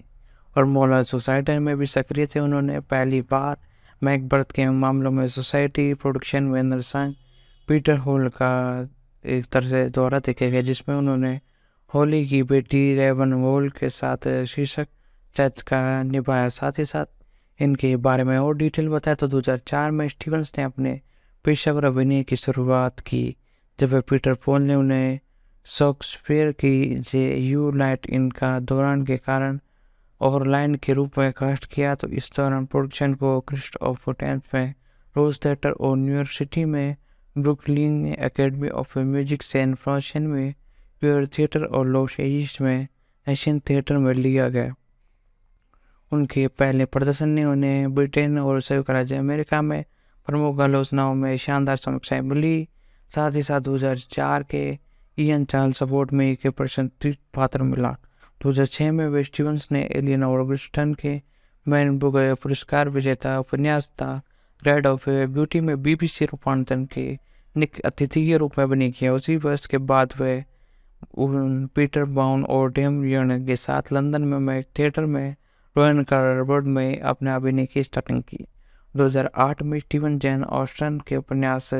और मॉडल सोसाइटी में भी सक्रिय थे। उन्होंने पहली बार मैकबर्थ के मामलों में सोसाइटी प्रोडक्शन में नरसंग पीटर हॉल का एक तरह से दौरा देखा गया, जिसमें उन्होंने हॉली की बेटी रेवन वॉल के साथ शीर्षक चर्च का निभाया। साथ ही साथ इनके बारे में और डिटेल बताया तो 2004 में स्टीवंस ने अपने पेशेवर अभिनय की शुरुआत की जब पीटर पॉल ने उन्हें शेक्सपियर की जे यू लाइट इनका दौरान के कारण और लाइन के रूप में कास्ट किया। तो इस दौरान प्रोडक्शन को क्रिस्टोफर टेंथ में रोज थिएटर और न्यूयॉर्क सिटी में Brooklyn academy of music San Francisco में प्योर थिएटर और लॉस एंजलिस में एशियन थिएटर में लिया गया। उनके पहले प्रदर्शन ने उन्हें ब्रिटेन और संयुक्त राज्य अमेरिका में प्रमुख आलोचनाओं में शानदार समीक्षाएं मिली। साथ ही साथ 2004 के इयन चार्ल्स अवार्ड में एक प्रशंसित पात्र मिला। 2006 में वे स्टीवंस ने एलियनोर विल्सन के मैन बुक पुरस्कार विजेता उपन्यास द रेड ऑफ ब्यूटी में BBC रूपांतरण के निक अतिथि के रूप में अभिनय किया। उसी वर्ष के बाद वे पीटर बाउन और डेम यर्न के साथ लंदन में मैक थिएटर में रॉयल कार्बर्ड में अपने अभिनय की स्टार्टिंग की। 2008 में स्टीवन जैन ऑस्टन के उपन्यास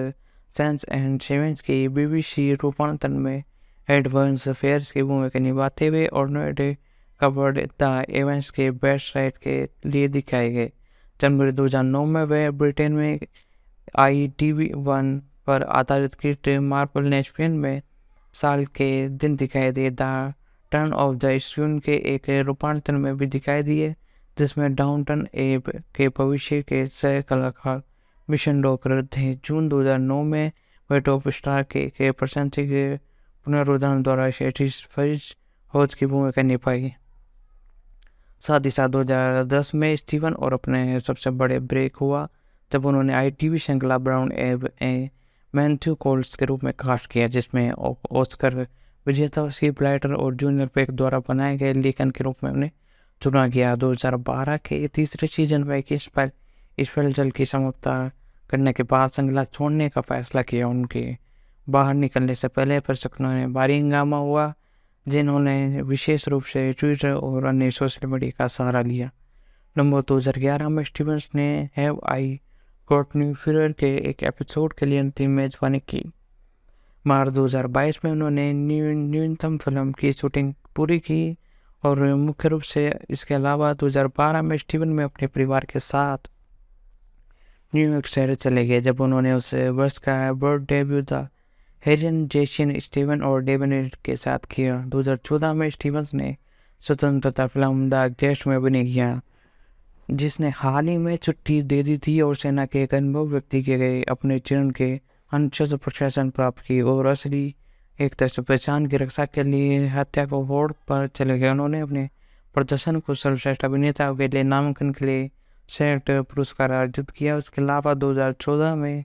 सेंस एंड सेवेंस के BBC रूपांतरण में एडवांस अफेयर्स की भूमिका निभाते हुए और नोएडे कवर्ड द एवेंट्स के बेस्ट राइट के लिए दिखाए गए। जनवरी 2009 में वे ब्रिटेन में ITV1 पर आधारित क्रिस्ट मार्पल नेशपियन में साल के दिन दिखाई दिए। The turn off the screen के एक रूपांतरण में भी दिखाई दिए, जिसमें डाउनटन एब के भविष्य के सह कलाकार मिशन डॉकर थे। जून 2009 में वे टॉप स्टार के प्रशंसक पुनरुद्धार द्वारा फरिज होज की भूमिका निभाई। साथ ही साथ 2010 में स्टीवन और अपने सबसे बड़े ब्रेक हुआ जब उन्होंने ITV श्रृंखला ब्राउन एब मैथ्यू कोल्स के रूप में कास्ट किया, जिसमें ऑस्कर विजेता स्कीप लाइटर और जूनियर पेक द्वारा बनाए गए लेखन के रूप में उन्हें चुना गया। 2012 के तीसरे सीजन में इस जल की समाप्ति करने के बाद श्रृंखला छोड़ने का फैसला किया। उनके बाहर निकलने से पहले प्रशंसकों ने भारी हंगामा हुआ, जिन्होंने विशेष रूप से ट्विटर और अन्य सोशल मीडिया का सहारा लिया। नवंबर 2011 में स्टीवंस ने हैव आई गॉट न्यू फ्यूरियर के एक एपिसोड के लिए अंतिम मेजबानी की। मार्च 2022 में उन्होंने न्यूनतम फिल्म की शूटिंग पूरी की और मुख्य रूप से इसके अलावा 2012 में स्टीवन में अपने परिवार के साथ न्यूयॉर्क शहर चले गए, जब उन्होंने उस वर्ष का बर्थ डेब्यू द हेरियन जेसन स्टीवन और डेवन के साथ किया। 2014 में स्टीवंस ने स्वतंत्रता फिल्म द गेस्ट में अभिनय किया, जिसने हाल ही में छुट्टी दे दी थी और सेना के एक अनुभव व्यक्ति के गए अपने चरण के अनुचित प्रशासन प्राप्त की और असली एक तरह से पहचान की रक्षा के लिए हत्या को होड़ पर चले गए। उन्होंने अपने प्रदर्शन को सर्वश्रेष्ठ अभिनेता के लिए नामांकन के लिए सेट पुरस्कार अर्जित किया। उसके अलावा 2014 में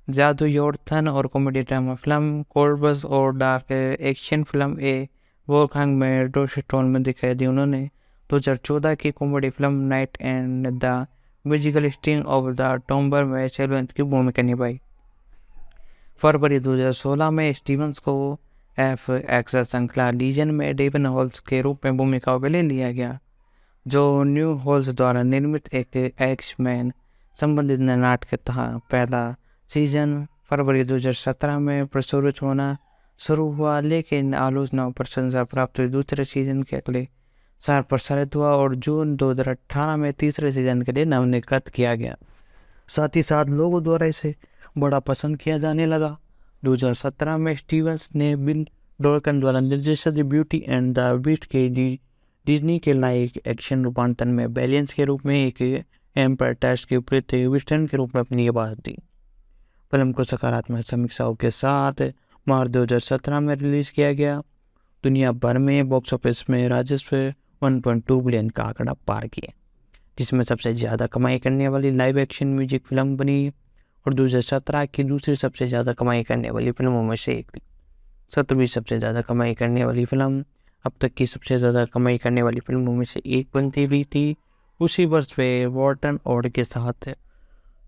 जादू योर्थन और कॉमेडी ड्रामा फिल्म कोल्बस और डार्क एक्शन फिल्म ए वोलखांग में डोशेटोन में दिखाई दी। उन्होंने 2014 की comedy film night and the musical sting of the tomb में सेल्वेंट की भूमिका निभाई। फरवरी 2016 में स्टीवंस को FX श्रृंखला लीजन में डेवन हॉल्स के रूप में भूमिका के लिए लिया गया, जो न्यू हॉल्स द्वारा निर्मित एक एक्स-मैन संबंधित नाटक था। पहला सीजन फरवरी 2017 में प्रसारित होना शुरू हुआ, लेकिन आलोचना और प्रशंसा प्राप्त हुई। दूसरे सीजन के अगले साल प्रसारित हुआ और जून 2018 में तीसरे सीजन के लिए नवीनीकृत किया गया। साथ ही साथ लोगों द्वारा इसे बड़ा पसंद किया जाने लगा। 2017 में स्टीवंस ने बिल डॉल्कन द्वारा निर्देशित ब्यूटी एंड द बीस्ट के डिज्नी के लाइव एक्शन रूपांतरण में बैलेंस के रूप में एक एम्पायर टेस्ट के विपरीत विस्टर्न के रूप में अपनी आवाज़ दी। फिल्म को सकारात्मक समीक्षाओं के साथ मार्च 2017 में रिलीज़ किया गया। दुनिया भर में बॉक्स ऑफिस में राजस्व 1.2 बिलियन का आंकड़ा पार किया, जिसमें सबसे ज़्यादा कमाई करने वाली लाइव एक्शन म्यूजिक फिल्म बनी और 2017 की दूसरी सबसे ज़्यादा कमाई करने वाली फिल्मों में से एक थी। 17वीं सबसे ज़्यादा कमाई करने वाली फिल्म, अब तक की सबसे ज़्यादा कमाई करने वाली फिल्मों में से एक बनती हुई थी। उसी वर्ष वे वॉर्टन ऑड के साथ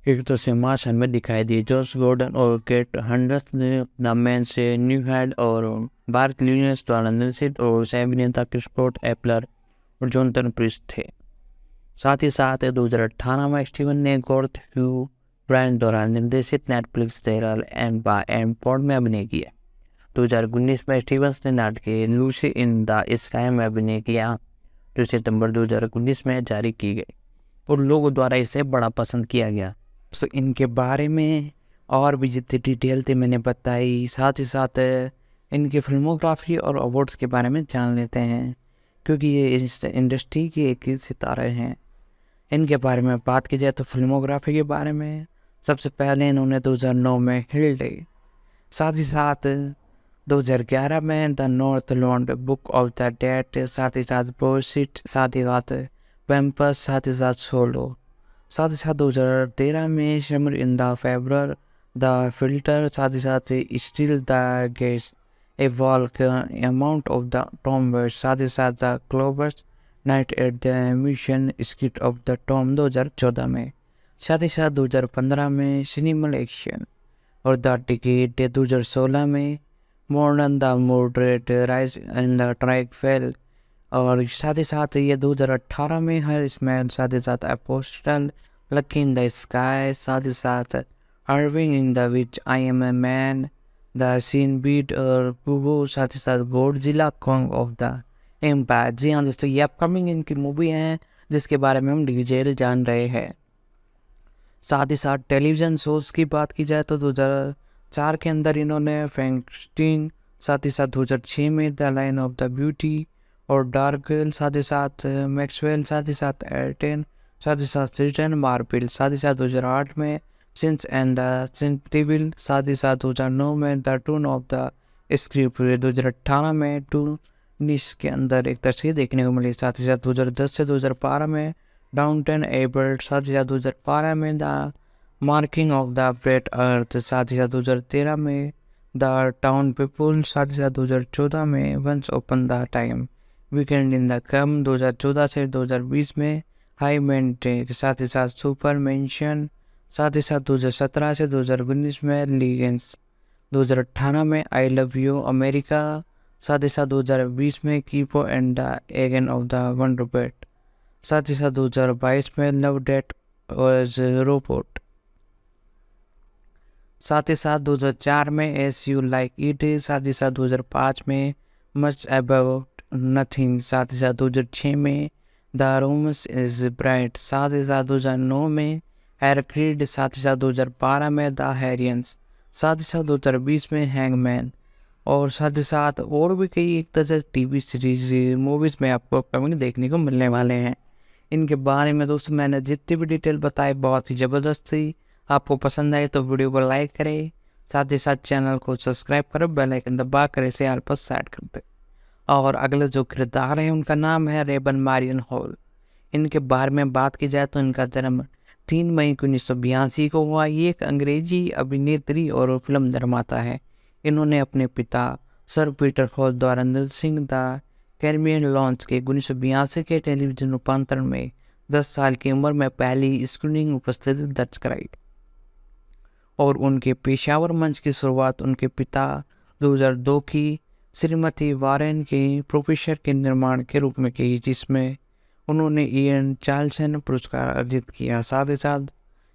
एक तो सिम्हासन में दिखाई दी। जॉश गॉर्डन और केट हंड्स ने द मैन से न्यू हेड और बार्क ल्यूनियस द्वारा निर्देशित और सह अभिनेता क्रिस्टोफर एपलर और जोनाथन प्रिस्ट थे। साथ ही साथ 2018 में स्टीवन ने गॉर्थ ह्यू ब्रायन द्वारा निर्देशित नेटफ्लिक्स सीरियल एंड पॉड में अभिनय किया। 2019 में स्टीवंस ने नाटक लूसी इन द स्काई में अभिनय किया, जो सितंबर 2019 में जारी की गई और लोगों द्वारा इसे बड़ा पसंद किया गया। तो इनके बारे में और भी जितनी डिटेल थी मैंने बताई, साथ ही साथ इनकी फिल्मोग्राफी और अवार्ड्स के बारे में जान लेते हैं, क्योंकि ये इस इंडस्ट्री के एक सितारे हैं। इनके बारे में बात की जाए तो फिल्मोग्राफी के बारे में सबसे पहले इन्होंने 2009 में हिल्डे, साथ ही साथ 2011 में the north law and book of the dead, साथ ही साथ प्रोसिट, साथ ही साथ पैम्पस, साथ ही साथ सोलो, साथ ही साथ 2013 में summer in the February, the filter, साथ ही साथ still the gates, a walk, amount of the tombstones, साथ ही साथ the clovers night at the mission skit of the tomb 2014 में, साथ ही साथ 2015 में सिनेमल एक्शन और द टिकट, 2016 में modern the moderate, rise in the track fail, और साथ ही साथ ये 2018 में हर स्मेल, साथ ही साथ apostle, lucky in the sky, साथ ही साथ Irving in the witch I am a man, the scene beat और पुगो, साथ ही साथ Godzilla Kong of the empire. जी हाँ दोस्तों, ये अपकमिंग इनकी मूवी हैं जिसके बारे में हम डिटेल जान रहे हैं। साथ ही साथ टेलीविज़न शोज़ की बात की जाए तो 2004 के अंदर इन्होंने फ्रैंकस्टीन, साथ ही साथ 2006 में the line of the beauty और डार्क गर्ल, साथ ही साथ मैक्सवेल, साथ ही साथ एयरटेन, साथ ही साथ सिटन मार्पिल, साथ ही साथ 2008 में सिंस एंड द सिंटिविल, साथ ही साथ 2009 में the tune of the script, 2018 में टूनिस के अंदर एक तस्वीर देखने को मिली, साथ ही साथ 2010 से 2012 में डाउनटन एबर्ट, साथ ही साथ 2012 में the marking of the bread earth, साथ ही साथ 2013 में द टाउन पीपुल, साथ ही साथ 2014 में once open the time, weekend in the come, 2014 से 2020 में हाई मेंटेक, साथ ही साथ सुपर मेंशन, साथ ही साथ 2017 से 2019 में लीगेंस, 2018 में आई लव यू अमेरिका, साथ ही साथ 2020 में कीपो एंड द एगन ऑफ द वंडर बेट, साथ ही साथ 2022 में लव डेट और रोबोट, साथ ही साथ 2004 में एस यू लाइक इट, साथ ही साथ 2005 में मच अबाउट नथिंग, साथ ही साथ 2006 में द रोमस इज ब्राइट, साथ ही साथ 2009 में हैरक्रीड, साथ ही साथ 2012 में द हैरियंस, साथ ही साथ 2020 में हैंगमैन, और साथ ही साथ और भी कई एक तरह से टीवी सीरीज मूवीज़ में आपको अपकमिंग देखने को मिलने वाले हैं। इनके बारे में दोस्तों मैंने जितनी भी डिटेल बताई बहुत ही ज़बरदस्त थी। आपको पसंद आए तो वीडियो को लाइक करें, साथ ही साथ चैनल को सब्सक्राइब करो, बेल आइकन दबा कर इसे आल पर सेट कर दे। और अगले जो किरदार है उनका नाम है रेबन मारियन हॉल। इनके बारे में बात की जाए तो इनका जन्म 3 मई 1982 को हुआ। ये एक अंग्रेजी अभिनेत्री और फिल्म निर्माता है। इन्होंने अपने पिता सर पीटर हॉल द्वारा निर्देशित द कैरिबियन लॉन्च के 1982 के टेलीविजन रूपांतरण में 10 साल की उम्र में पहली स्क्रीनिंग उपस्थिति दर्ज कराई, और उनके पेशावर मंच की शुरुआत उनके पिता 2002 की श्रीमती वारेन के प्रोफेसर के निर्माण के रूप में की, जिसमें उन्होंने इयन चार्ल्सन पुरस्कार अर्जित किया। साथ ही साथ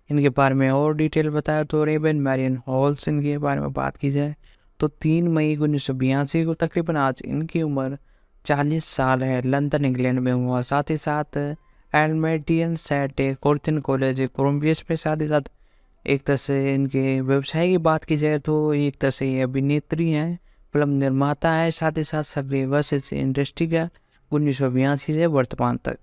इनके बारे में और डिटेल बताया तो रेबन मैरियन हॉल्स, इनके बारे में बात की जाए तो 3 मई 1982 को तकरीबन आज इनकी उम्र 40 साल है। लंदन इंग्लैंड में हुआ। साथ ही साथ एलमेटियन सेट कोर्टन कॉलेज कोलम्बियस में। साथ ही साथ एक तरह से इनके व्यवसाय की बात की जाए तो एक तरह से ये अभिनेत्री हैं, फिल्म निर्माता है, साथ ही साथ सक्रिय वर्ष इस इंडस्ट्री का 1982 से वर्तमान तक।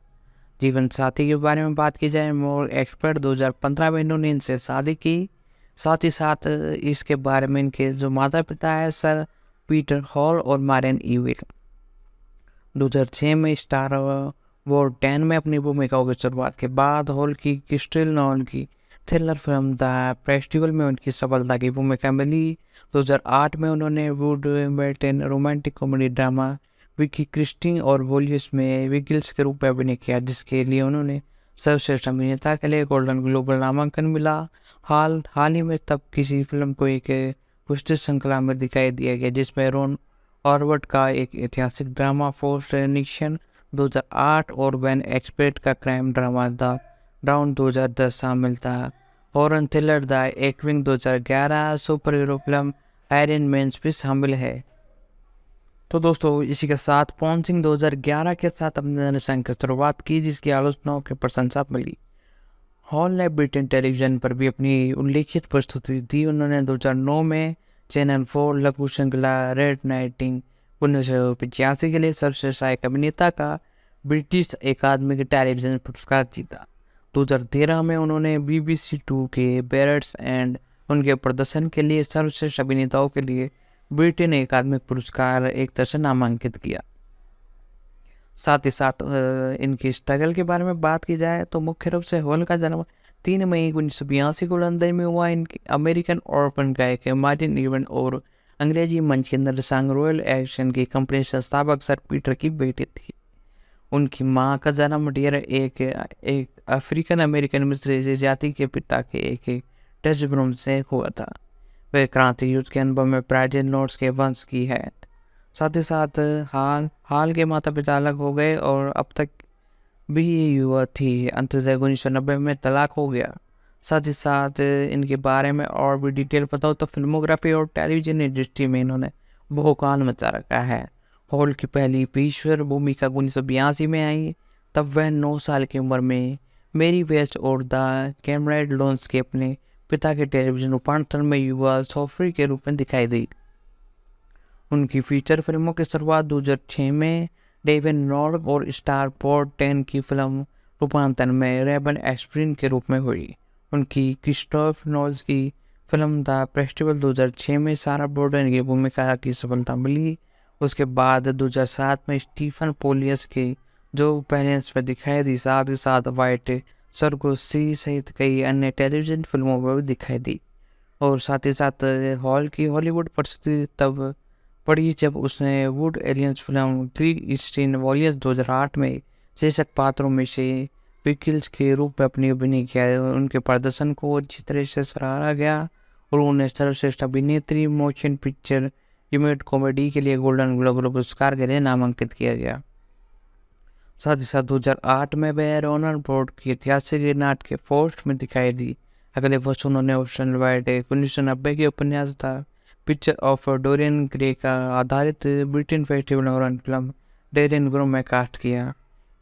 जीवन साथी के बारे में बात की जाए मोर एक्सपर्ट 2015 में इन्होंने इनसे शादी की। साथ ही साथ इसके बारे में इनके जो माता पिता है सर पीटर हॉल और मारियन ईविल 2006 में स्टार वॉर 10 में अपनी भूमिकाओं की शुरुआत के बाद हॉल की क्रिस्टल नॉल की थ्रिलर फिल्म द फेस्टिवल में उनकी सफलता की भूमिका मिली। 2008 में उन्होंने वुड मेल्टन रोमांटिक कॉमेडी ड्रामा विकी क्रिस्टी और वॉलियस में विगिल्स के रूप में अभिनय किया, जिसके लिए उन्होंने सर्वश्रेष्ठ अभिनेता के लिए गोल्डन ग्लोब नामांकन मिला। हाल ही में तब किसी फिल्म को एक पुस्तक श्रृंखला में दिखाई दिया गया, जिसमें रॉन ऑरवर्ट का एक ऐतिहासिक ड्रामा फोर्स निक्सन 2008 और वेन एक्सपेक्ट का क्राइम ड्रामा द डाउन 2010 शामिल था। Horror thriller the Awakening 2011 super hero film Iron Man भी शामिल है। तो दोस्तों इसी के साथ पवन सिंह 2011 के साथ अपने निशान की शुरुआत की, जिसकी आलोचनाओं की प्रशंसा मिली। हॉल ने ब्रिटेन टेलीविजन पर भी अपनी उल्लेखित प्रस्तुति दी। उन्होंने 2009 में चैनल 4 लघु श्रृंखला रेड नाइटिंग 1985 के लिए सर्वश्रेष्ठ सहायक अभिनेता का ब्रिटिश अकादमी टेलीविजन पुरस्कार जीता। 2013 में उन्होंने BBC 2 के बेरट्स एंड उनके प्रदर्शन के लिए सर्वश्रेष्ठ अभिनेताओं के लिए ब्रिटेन अकादमिक पुरस्कार एक तरह से नामांकित किया। साथ ही साथ इनकी स्ट्रगल के बारे में बात की जाए तो मुख्य रूप से हॉल का जन्म 3 मई 1982 को लंदन में हुआ। इनकी अमेरिकन ओपन गायक मार्टिन इवन और अंग्रेजी मंच के निर्देशक रॉयल एक्शन की कंपनी संस्थापक सर पीटर की बेटी थी। उनकी मां का जन्म डियर एक अफ्रीकन अमेरिकन मिस्री जाति के पिता के एक डच ब्रूम से हुआ था। वे क्रांति युद्ध के अनुभव में प्राइजन लॉर्ड्स के वंश की है। साथ ही साथ हाल के माता पिता अलग हो गए और अब तक भी ये युवा थी। अंततः 1990 में तलाक हो गया। साथ ही साथ इनके बारे में और भी डिटेल बताओ तो फिल्मोग्राफी और टेलीविजन इंडस्ट्री में इन्होंने बहुकाल मचा रखा है। हॉल की पहली पेशेवर भूमिका 1982 में आई। तब वह 9 साल की उम्र में मेरी वेस्ट और द कैमरेड लोन्स के अपने पिता के टेलीविजन रूपांतरण में युवा सॉफ्री के रूप में दिखाई दी। उनकी फीचर फिल्मों की शुरुआत 2006 में डेविन नॉर्ब और स्टार पोर्ट 10 की फिल्म रूपांतरण में रेबन एस्प्रिन के रूप में हुई। उनकी क्रिस्टोफ नॉल्स की फिल्म द फेस्टिवल 2006 में सारा बॉर्डन की भूमिका की सफलता मिली। उसके बाद 2007 में स्टीफन पोलियस के जो पेरेंट्स पर दिखाई दी। साथ ही साथ वाइट सरगोसी सहित कई अन्य टेलीविजन फिल्मों में भी दिखाई दी। और साथ ही साथ हॉल की हॉलीवुड प्रस्तुति तब पड़ी जब उसने would aliens film 3 eastern warriors 2008 में शीर्षक पात्रों में से विकिल्स के रूप में अपनी अभिनय किया। उनके प्रदर्शन को अच्छी तरह से सराहा गया और उन्हें सर्वश्रेष्ठ अभिनेत्री मोशन पिक्चर यूमेट कॉमेडी के लिए गोल्डन ग्लोब पुरस्कार के लिए नामांकित किया गया। साथ ही साथ 2008 में वह रोनर बोर्ड की ऐतिहासिक नाटक फोर्स्ट में दिखाई दी। अगले वर्ष उन्होंने ओशन वाइड 1990 के उपन्यास था पिक्चर ऑफ डोरियन ग्रे का आधारित ब्रिटेन फेस्टिवल हॉरर फिल्म डेरियन ग्रो में कास्ट किया।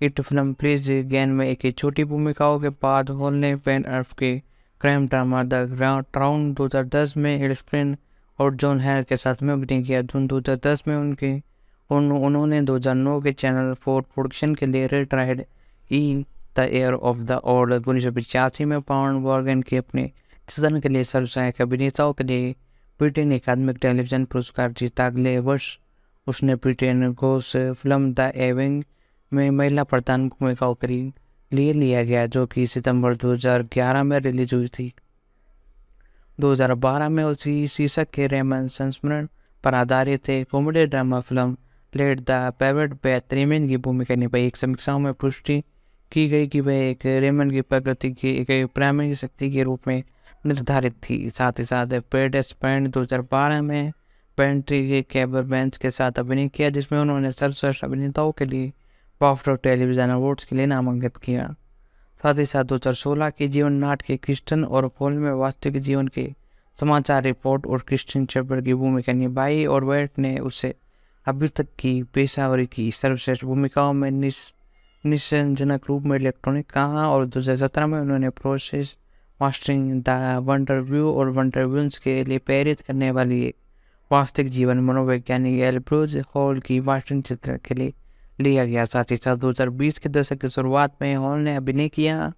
इट फिल्म प्लीज गैन में एक छोटी भूमिकाओं के बाद हॉल ने पेन अर्फ के क्राइम ड्रामा द ट्राउन 2010 में एल्फ्रेन और जॉन हेयर के साथ में अभिनय किया। जून 2010 में उन्होंने 2009 के चैनल 4 प्रोडक्शन के लिए Red Riding in the year of the Lord 1985 में पाउंड वॉर्गन के अपने सीजन के लिए सर्वसहायक अभिनेताओं के लिए ब्रिटेन अकादमिक टेलीविजन पुरस्कार जीता। अगले वर्ष उसने ब्रिटेन घोष फिल्म द एविंग में महिला प्रधान भूमिकाओं के लिए लिया गया, जो कि सितंबर 2011 में रिलीज हुई थी। 2012 में उसी शीर्षक के रेमन संस्मरण पर आधारित एक कॉमेडी ड्रामा फिल्म लेट द पेवेट बेथ रेमन की भूमिका निभाई। एक समीक्षाओं में पुष्टि की गई कि वह एक रेमन की प्रकृति की एक प्राइमरी शक्ति के रूप में निर्धारित थी। साथ ही साथ पेड स्पेंड 2012 में पेंट्री के कैबर बेंच के साथ अभिनय किया, जिसमें उन्होंने सर्वश्रेष्ठ अभिनेताओं के लिए बाफ्टा टेलीविजन अवार्ड्स के लिए नामांकित किया। साथ ही साथ 2016 के जीवन नाटक क्रिस्टन और फॉल में वास्तविक जीवन के समाचार रिपोर्ट और क्रिस्टन शेपर्ड की भूमिका निभाई और वेट ने उसे अभी तक की पेशावरी की सर्वश्रेष्ठ भूमिकाओं में निशानजनक रूप में इलेक्ट्रॉनिक कहा। और 2017 में उन्होंने process mastering the wonder view और वंडर व्यूज के लिए प्रेरित करने वाली वास्तविक जीवन मनोवैज्ञानिक एल्ब्रोज हॉल की वास्तविक चित्र के लिए लिया गया। साथ ही साथ 2020 के दशक की शुरुआत में हॉल ने अभिनय किया।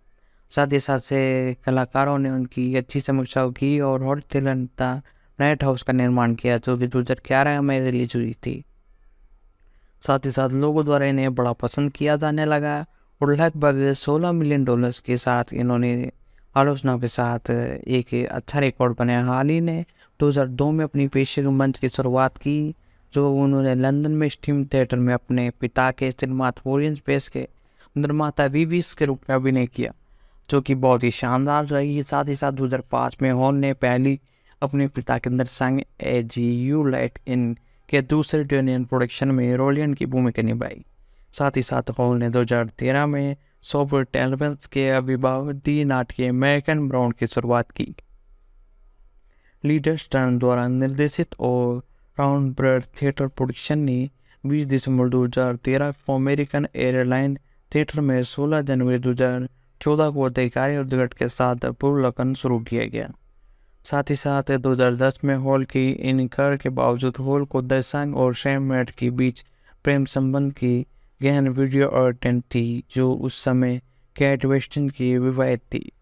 साथ ही साथ से कलाकारों ने उनकी अच्छी समीक्षाओं की और hall thriller the night house का निर्माण किया, जो कि 2011 में रिलीज हुई थी। साथ ही साथ लोगों द्वारा इन्हें बड़ा पसंद किया जाने लगा और लगभग $16 मिलियन के साथ इन्होंने आलोचना के साथ एक अच्छा रिकॉर्ड बनाया। हाल ही ने 2002 में अपनी पेशेवर मंच की शुरुआत की, जो उन्होंने लंदन में स्ट्रीम थिएटर में अपने पिता के सिनेमाथोरियन स्पेस के निर्माता वीवीस के रूप में अभिनय किया, जो कि बहुत ही शानदार रही। साथ ही साथ 2005 में हॉल ने पहली अपने पिता के अंदर संग ए जी यू लाइट इन के दूसरे ड्यूनियन प्रोडक्शन में रोलियन की भूमिका निभाई। साथ ही साथ हॉल ने 2013 में सोपर टेलवेंस के अभिभावती नाट्य अमेरिकन ब्राउन की शुरुआत की। लीडर स्टर्न द्वारा निर्देशित और राउंड ब्रेड थिएटर प्रोडक्शन ने 20 दिसंबर 2013 को अमेरिकन एयरलाइन थिएटर में 16 जनवरी 2014 को अधिकारी उद्घाटन के साथ पूर्वावलोकन शुरू किया गया। साथ ही साथ 2010 में हॉल की इनकार के बावजूद हॉल को दर्शक और सैम मैट के बीच प्रेम संबंध की गहन वीडियो और टेंट थी, जो उस समय कैट वेस्टन की विवाहित थी।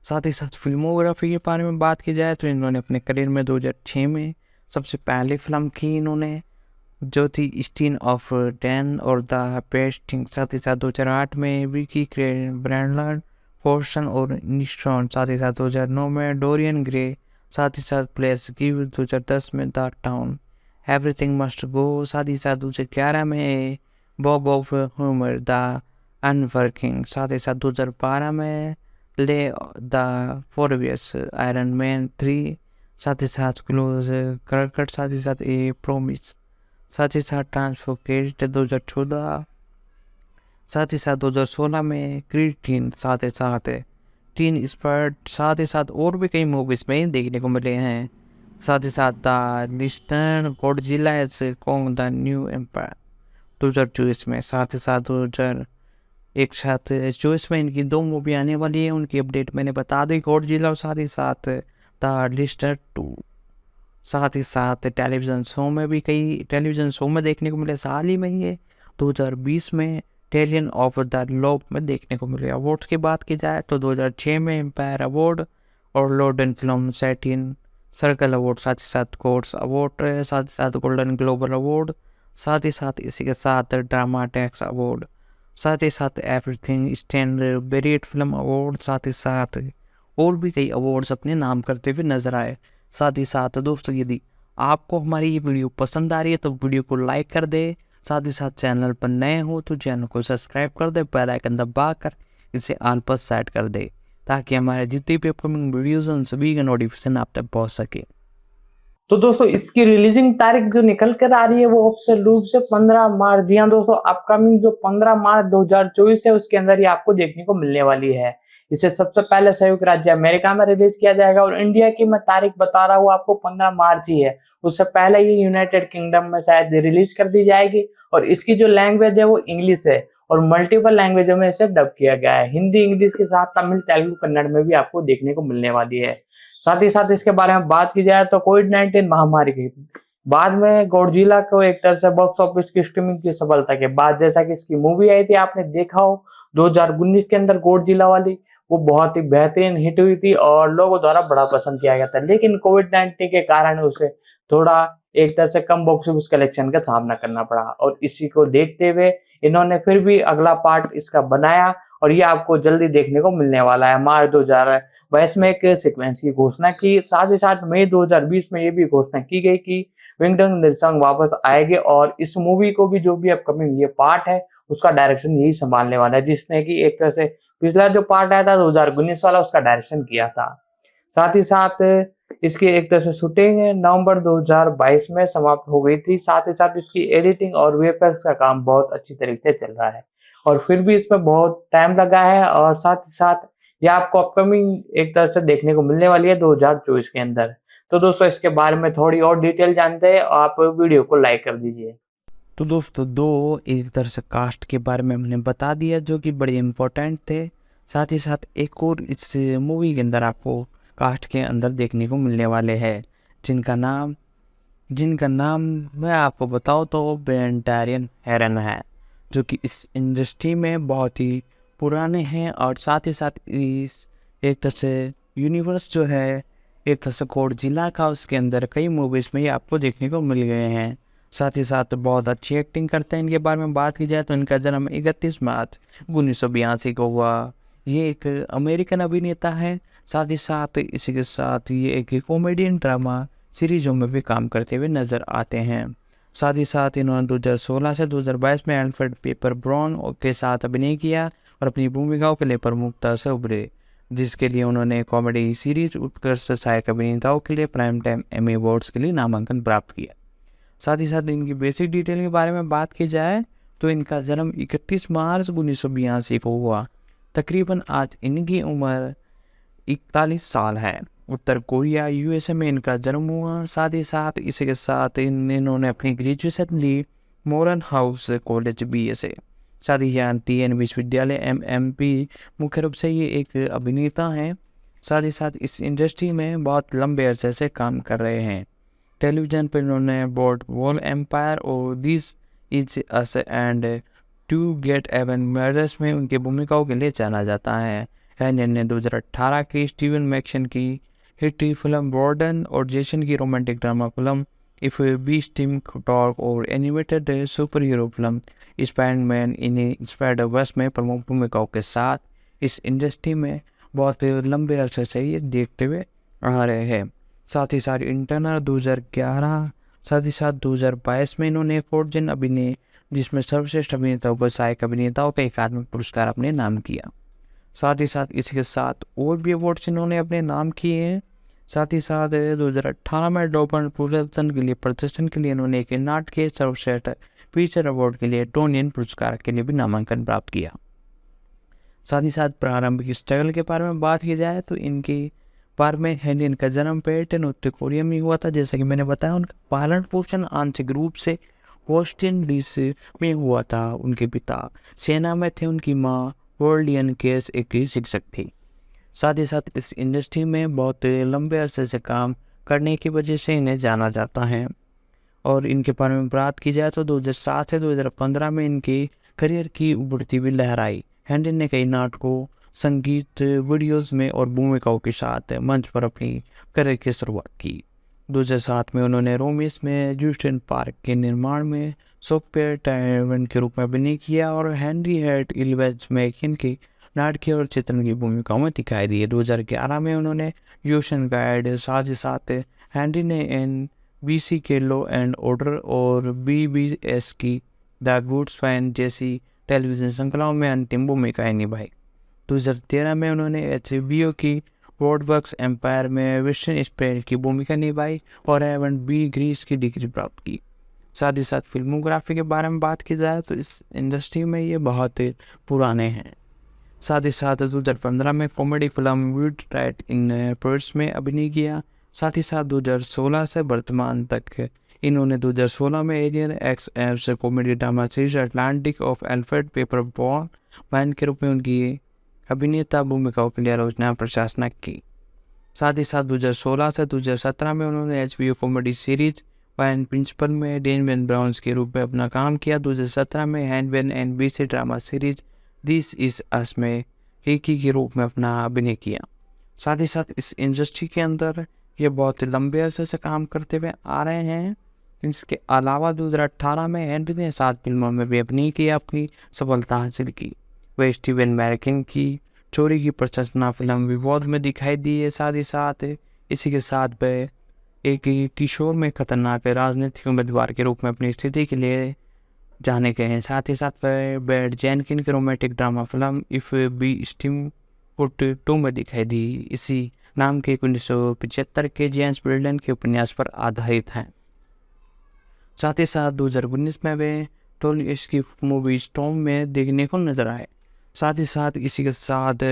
साथ ही साथ फिल्मोग्राफी के बारे में बात की जाए तो इन्होंने अपने करियर में 2006 में सबसे पहली फिल्म की इन्होंने, जो थी स्टीन ऑफ डैन और द पेस्टिंग। साथ ही साथ 2008 में विकी ब्रैंडलर फोर्सन और निस्ट्रॉन। साथ ही साथ 2009 में डोरियन ग्रे। साथ ही साथ प्लेस गिव 2010 में the town, everything must go. साथ ही साथ 2011 में बॉब ऑफ ह्यूमर द अनवर्किंग। साथ ही साथ 2012 में ले द फॉरवियस आयरन मैन 3। साथ ही साथ क्लोज करकट। साथ ही साथ ए प्रोमिस। साथ ही साथ ट्रांसफोकेट 2014। साथ ही साथ 2016 में क्रीड 3। साथ ही साथ टीन स्पर्ट। साथ ही साथ और भी कई मूवीज में देखने को मिले हैं। साथ ही साथ द लिस्टन Godzilla x Kong the new empire 2024 में। साथ ही साथ 2024 में इनकी 2 मूवी आने वाली है, उनकी अपडेट मैंने बता दी, गॉडजिला और साथ ही साथ द लिस्टर 2। साथ ही साथ टेलीविज़न शो में भी कई टेलीविज़न शो में देखने को मिले। साल ही में ये 2020 में टेलियन ऑफ द लोब में देखने को मिले। अवार्ड्स की बात की जाए तो 2006 में एम्पायर अवार्ड और लॉर्डन फिल्म सैटिन सर्कल अवार्ड, साथ ही साथ कोर्ट्स अवार्ड, साथ ही साथ गोल्डन ग्लोबल अवार्ड, साथ ही साथ इसी के साथ ड्रामा टैक्स अवार्ड, साथ ही साथ एवरीथिंग स्टैंड बेरियट फिल्म अवार्ड, साथ ही साथ और भी कई अवार्ड्स अपने नाम करते हुए नजर आए। साथ ही साथ दोस्तों, यदि आपको हमारी ये वीडियो पसंद आ रही है तो वीडियो को लाइक कर दे। साथ ही साथ चैनल पर नए हो तो चैनल को सब्सक्राइब कर दे, बेल आइकन दबा कर इसे ऑल पर सेट कर दे, ताकि हमारे जितनी भी अपकमिंग वीडियोस हैं उन सभी का नोटिफिकेशन आप तक पहुंच सके। तो दोस्तों, इसकी रिलीजिंग तारीख जो निकल कर आ रही है वो ऑफिशियल रूप से 15 मार्च। जी हाँ दोस्तों, अपकमिंग जो 15 मार्च 2024 है उसके अंदर ये आपको देखने को मिलने वाली है। इसे सबसे पहले संयुक्त राज्य अमेरिका में रिलीज किया जाएगा और इंडिया की मैं तारीख बता रहा हूँ आपको 15 मार्च ही है। उससे पहले ये यूनाइटेड किंगडम में शायद रिलीज कर दी जाएगी और इसकी जो लैंग्वेज है वो इंग्लिश है और मल्टीपल लैंग्वेजों में इसे डब किया गया है। हिंदी, इंग्लिश के साथ तमिल, तेलुगु, कन्नड़ में भी आपको देखने को मिलने वाली है। साथ ही साथ इसके बारे में बात की जाए तो कोविड-19 महामारी के बाद में गॉडजिला को एक तरह से बॉक्स ऑफिस की स्ट्रीमिंग की सफलता के बाद, जैसा कि इसकी मूवी आई थी आपने देखा हो 2019 के अंदर गॉडजिला वाली, वो बहुत ही बेहतरीन हिट हुई थी और लोगों द्वारा बड़ा पसंद किया गया था। लेकिन कोविड-19 के कारण उसे थोड़ा एक तरह से कम बॉक्स ऑफिस कलेक्शन का सामना करना पड़ा और इसी को देखते हुए इन्होंने फिर भी अगला पार्ट इसका बनाया और ये आपको जल्दी देखने को मिलने वाला है। मार्च 2022 में एक सीक्वेंस की घोषणा की। साथ ही साथ मई 2020 में ये भी घोषणा की गई कि विंगडन निर्संग वापस आएंगे और इस मूवी को भी जो भी अपकमिंग ये पार्ट है उसका डायरेक्शन यही संभालने वाला है, जिसने कि एक तरह से पिछला जो पार्ट आया था 2019 वाला उसका डायरेक्शन किया था। साथ ही साथ इसकी एक तरह से शूटिंग नवंबर 2022 में समाप्त हो गई थी। साथ ही साथ इसकी एडिटिंग और वीएफएक्स का काम बहुत अच्छी तरीके से चल रहा है और फिर भी इसमें बहुत टाइम लगा है और साथ ही साथ ये आपको अपकमिंग एक तरह से देखने को मिलने वाली है 2024 के अंदर। तो दोस्तों, इसके बारे में थोड़ी और डिटेल जानते हैं, आप वीडियो को लाइक कर दीजिए। तो दोस्तों, 2 एक तरह से कास्ट के बारे में हमने बता दिया जो कि बड़े इम्पोर्टेंट थे। साथ ही साथ एक और इस मूवी के अंदर आपको कास्ट के अंदर देखने को मिलने वाले हैं जिनका नाम मैं आपको बताऊँ तो ब्रायन टैरियन हेरन है, जो कि इस इंडस्ट्री में बहुत ही पुराने हैं और साथ ही साथ इस एक तरह से यूनिवर्स जो है एक तरह से गॉडजिला का, उसके अंदर कई मूवीज़ में ये आपको देखने को मिल गए हैं। साथ ही साथ बहुत अच्छी एक्टिंग करते हैं। इनके बारे में बात की जाए तो इनका जन्म 31 मार्च 1982 को हुआ। ये एक अमेरिकन अभिनेता है साथ ही साथ इसी के साथ ये एक कॉमेडियन ड्रामा सीरीजों में भी काम करते हुए नजर आते हैं। साथ ही साथ इन्होंने 2016 से 2022 में अल्फ्रेड पेपर ब्राउन के साथ अभिनय किया और अपनी भूमिकाओं के लिए प्रमुखता से उभरे, जिसके लिए उन्होंने कॉमेडी सीरीज उत्कृष्ट सहायक अभिनेताओं के लिए प्राइम टाइम एमी अवार्ड्स के लिए नामांकन प्राप्त किया। साथ ही साथ इनकी बेसिक डिटेल के बारे में बात की जाए तो इनका जन्म 31 मार्च 1982 को हुआ। तकरीबन आज इनकी उम्र 41 साल है। उत्तर कोरिया यूएसए में इनका जन्म हुआ। साथ ही साथ इसी के साथ इन्होंने अपनी ग्रेजुएशन ली मोरन हाउस कॉलेज BA से। साथ ही यहाँ TN विश्वविद्यालय MMP। मुख्य रूप से ये एक अभिनेता हैं। साथ ही साथ इस इंडस्ट्री में बहुत लंबे अरसे से काम कर रहे हैं। टेलीविज़न पर इन्होंने बॉट वॉल एम्पायर और दिस इज अस एंड टू गेट एवन मर्डर्स में उनकी भूमिकाओं के लिए जाना जाता है। हैनियन ने 2018 की स्टीवन मैक्सन की हिट फिल्म वार्डन और जेसन की romantic drama film if B Street talk और animated super hero film spiderman in spiderverse में प्रमुख भूमिकाओं के साथ इस इंडस्ट्री में बहुत लंबे अरसे से ये देखते हुए आ रहे हैं। साथ ही साथ इंटरनल 2011 साथ ही साथ 2022 में इन्होंने एक और जन अभिनय जिसमें सर्वश्रेष्ठ अभिनेता व सहायक अभिनेताओं का एकात्मक पुरस्कार अपने नाम किया। साथ ही साथ इसके साथ और भी अवार्ड्स इन्होंने अपने नाम किए हैं। साथ ही साथ 2018 में डॉपर्न प्रदर्शन के लिए इन्होंने एक नाटकीय सर्वश्रेष्ठ फीचर अवार्ड के लिए टोनियन पुरस्कार के लिए भी नामांकन प्राप्त किया। साथ ही साथ प्रारंभिक स्ट्रगल के बारे में बात की जाए तो इनकी बार में हैनियन का जन्म पैटर्न उत्तर कोरिया में हुआ था। जैसा कि मैंने बताया उनका पालन पोषण आंशिक रूप से वेस्टर्न डिश में हुआ था। उनके पिता सेना में थे, उनकी माँ वर्ल्डियन केस एक शिक्षक थी। साथ ही साथ इस इंडस्ट्री में बहुत लंबे अरसे से काम करने की वजह से इन्हें जाना जाता है। और इनके बारे में बात की जाए तो 2007 से 2015 में इनके करियर की उभरती हुई लहर आई। हैनियन ने कई नाटकों, संगीत वीडियोस में और भूमिकाओं के साथ मंच पर अपनी करियर की शुरुआत की। 2007 में उन्होंने रोमिस में जूस्टन पार्क के निर्माण में सॉफ्टवेयर टाइवन के रूप में अभिनय किया और हेनरी हेट इलवेज में इनकी नाटकीय और चित्रण की भूमिकाओं में दिखाई दी। 2011 में उन्होंने यूशन गाइड, साथ ही साथ हेनरी ने NBC के लो एंड ऑर्डर और BBS की द गुड्समैन जैसी टेलीविजन श्रृंखलाओं में अंतिम भूमिकाएं निभाई। 2013 में उन्होंने HBO की बोर्डवर्क्स एम्पायर में विशन स्पेल की भूमिका निभाई और एवन B ग्रीस की डिग्री प्राप्त की। साथ ही साथ फिल्मोग्राफी के बारे में बात की जाए तो इस इंडस्ट्री में ये बहुत पुराने हैं। साथ ही साथ 2015 में कॉमेडी फिल्म वीड राइट इन पर्स में अभिनय किया। साथ ही साथ 2016 से वर्तमान तक इन्होंने 2016 में alien XF comedy drama series Atlantic of Alfred paper brown के रूप में उनकी अभिनेता भूमिकाओं के लिए आलोचना प्रशासनिक की। साथ ही साथ 2016 से 2017 में उन्होंने HBO कॉमेडी सीरीज वाइन प्रिंसिपल में डेनवेन ब्राउन्स के रूप में अपना काम किया। 2017 में Henry NBC drama series this is us में रिकी के रूप में अपना अभिनय किया। साथ ही साथ इस इंडस्ट्री के अंदर ये बहुत लंबे अरसे से काम करते हुए आ रहे हैं। इसके अलावा 2018 में हेनरी ने 7 फिल्मों में भी अभिनय किया, अपनी सफलता हासिल की। वह स्टीवन मैकिन की चोरी की प्रशंसना फिल्म विवाद में दिखाई दी है। साथ ही साथ इसी के साथ वह एक किशोर में खतरनाक राजनीतिक उम्मीदवार के रूप में अपनी स्थिति के लिए जाने गए हैं। साथ ही साथ वह बैड जेनकिन की romantic drama film if B स्टीम पुट 2 में दिखाई दी। इसी नाम के 1975 के जेम्स ब्रेल्डन के उपन्यास पर आधारित हैं। साथ ही साथ 2019 में वे टोल इसकी मूवी स्टॉर्म में देखने को नजर आए। साथ ही साथ इसी के साथ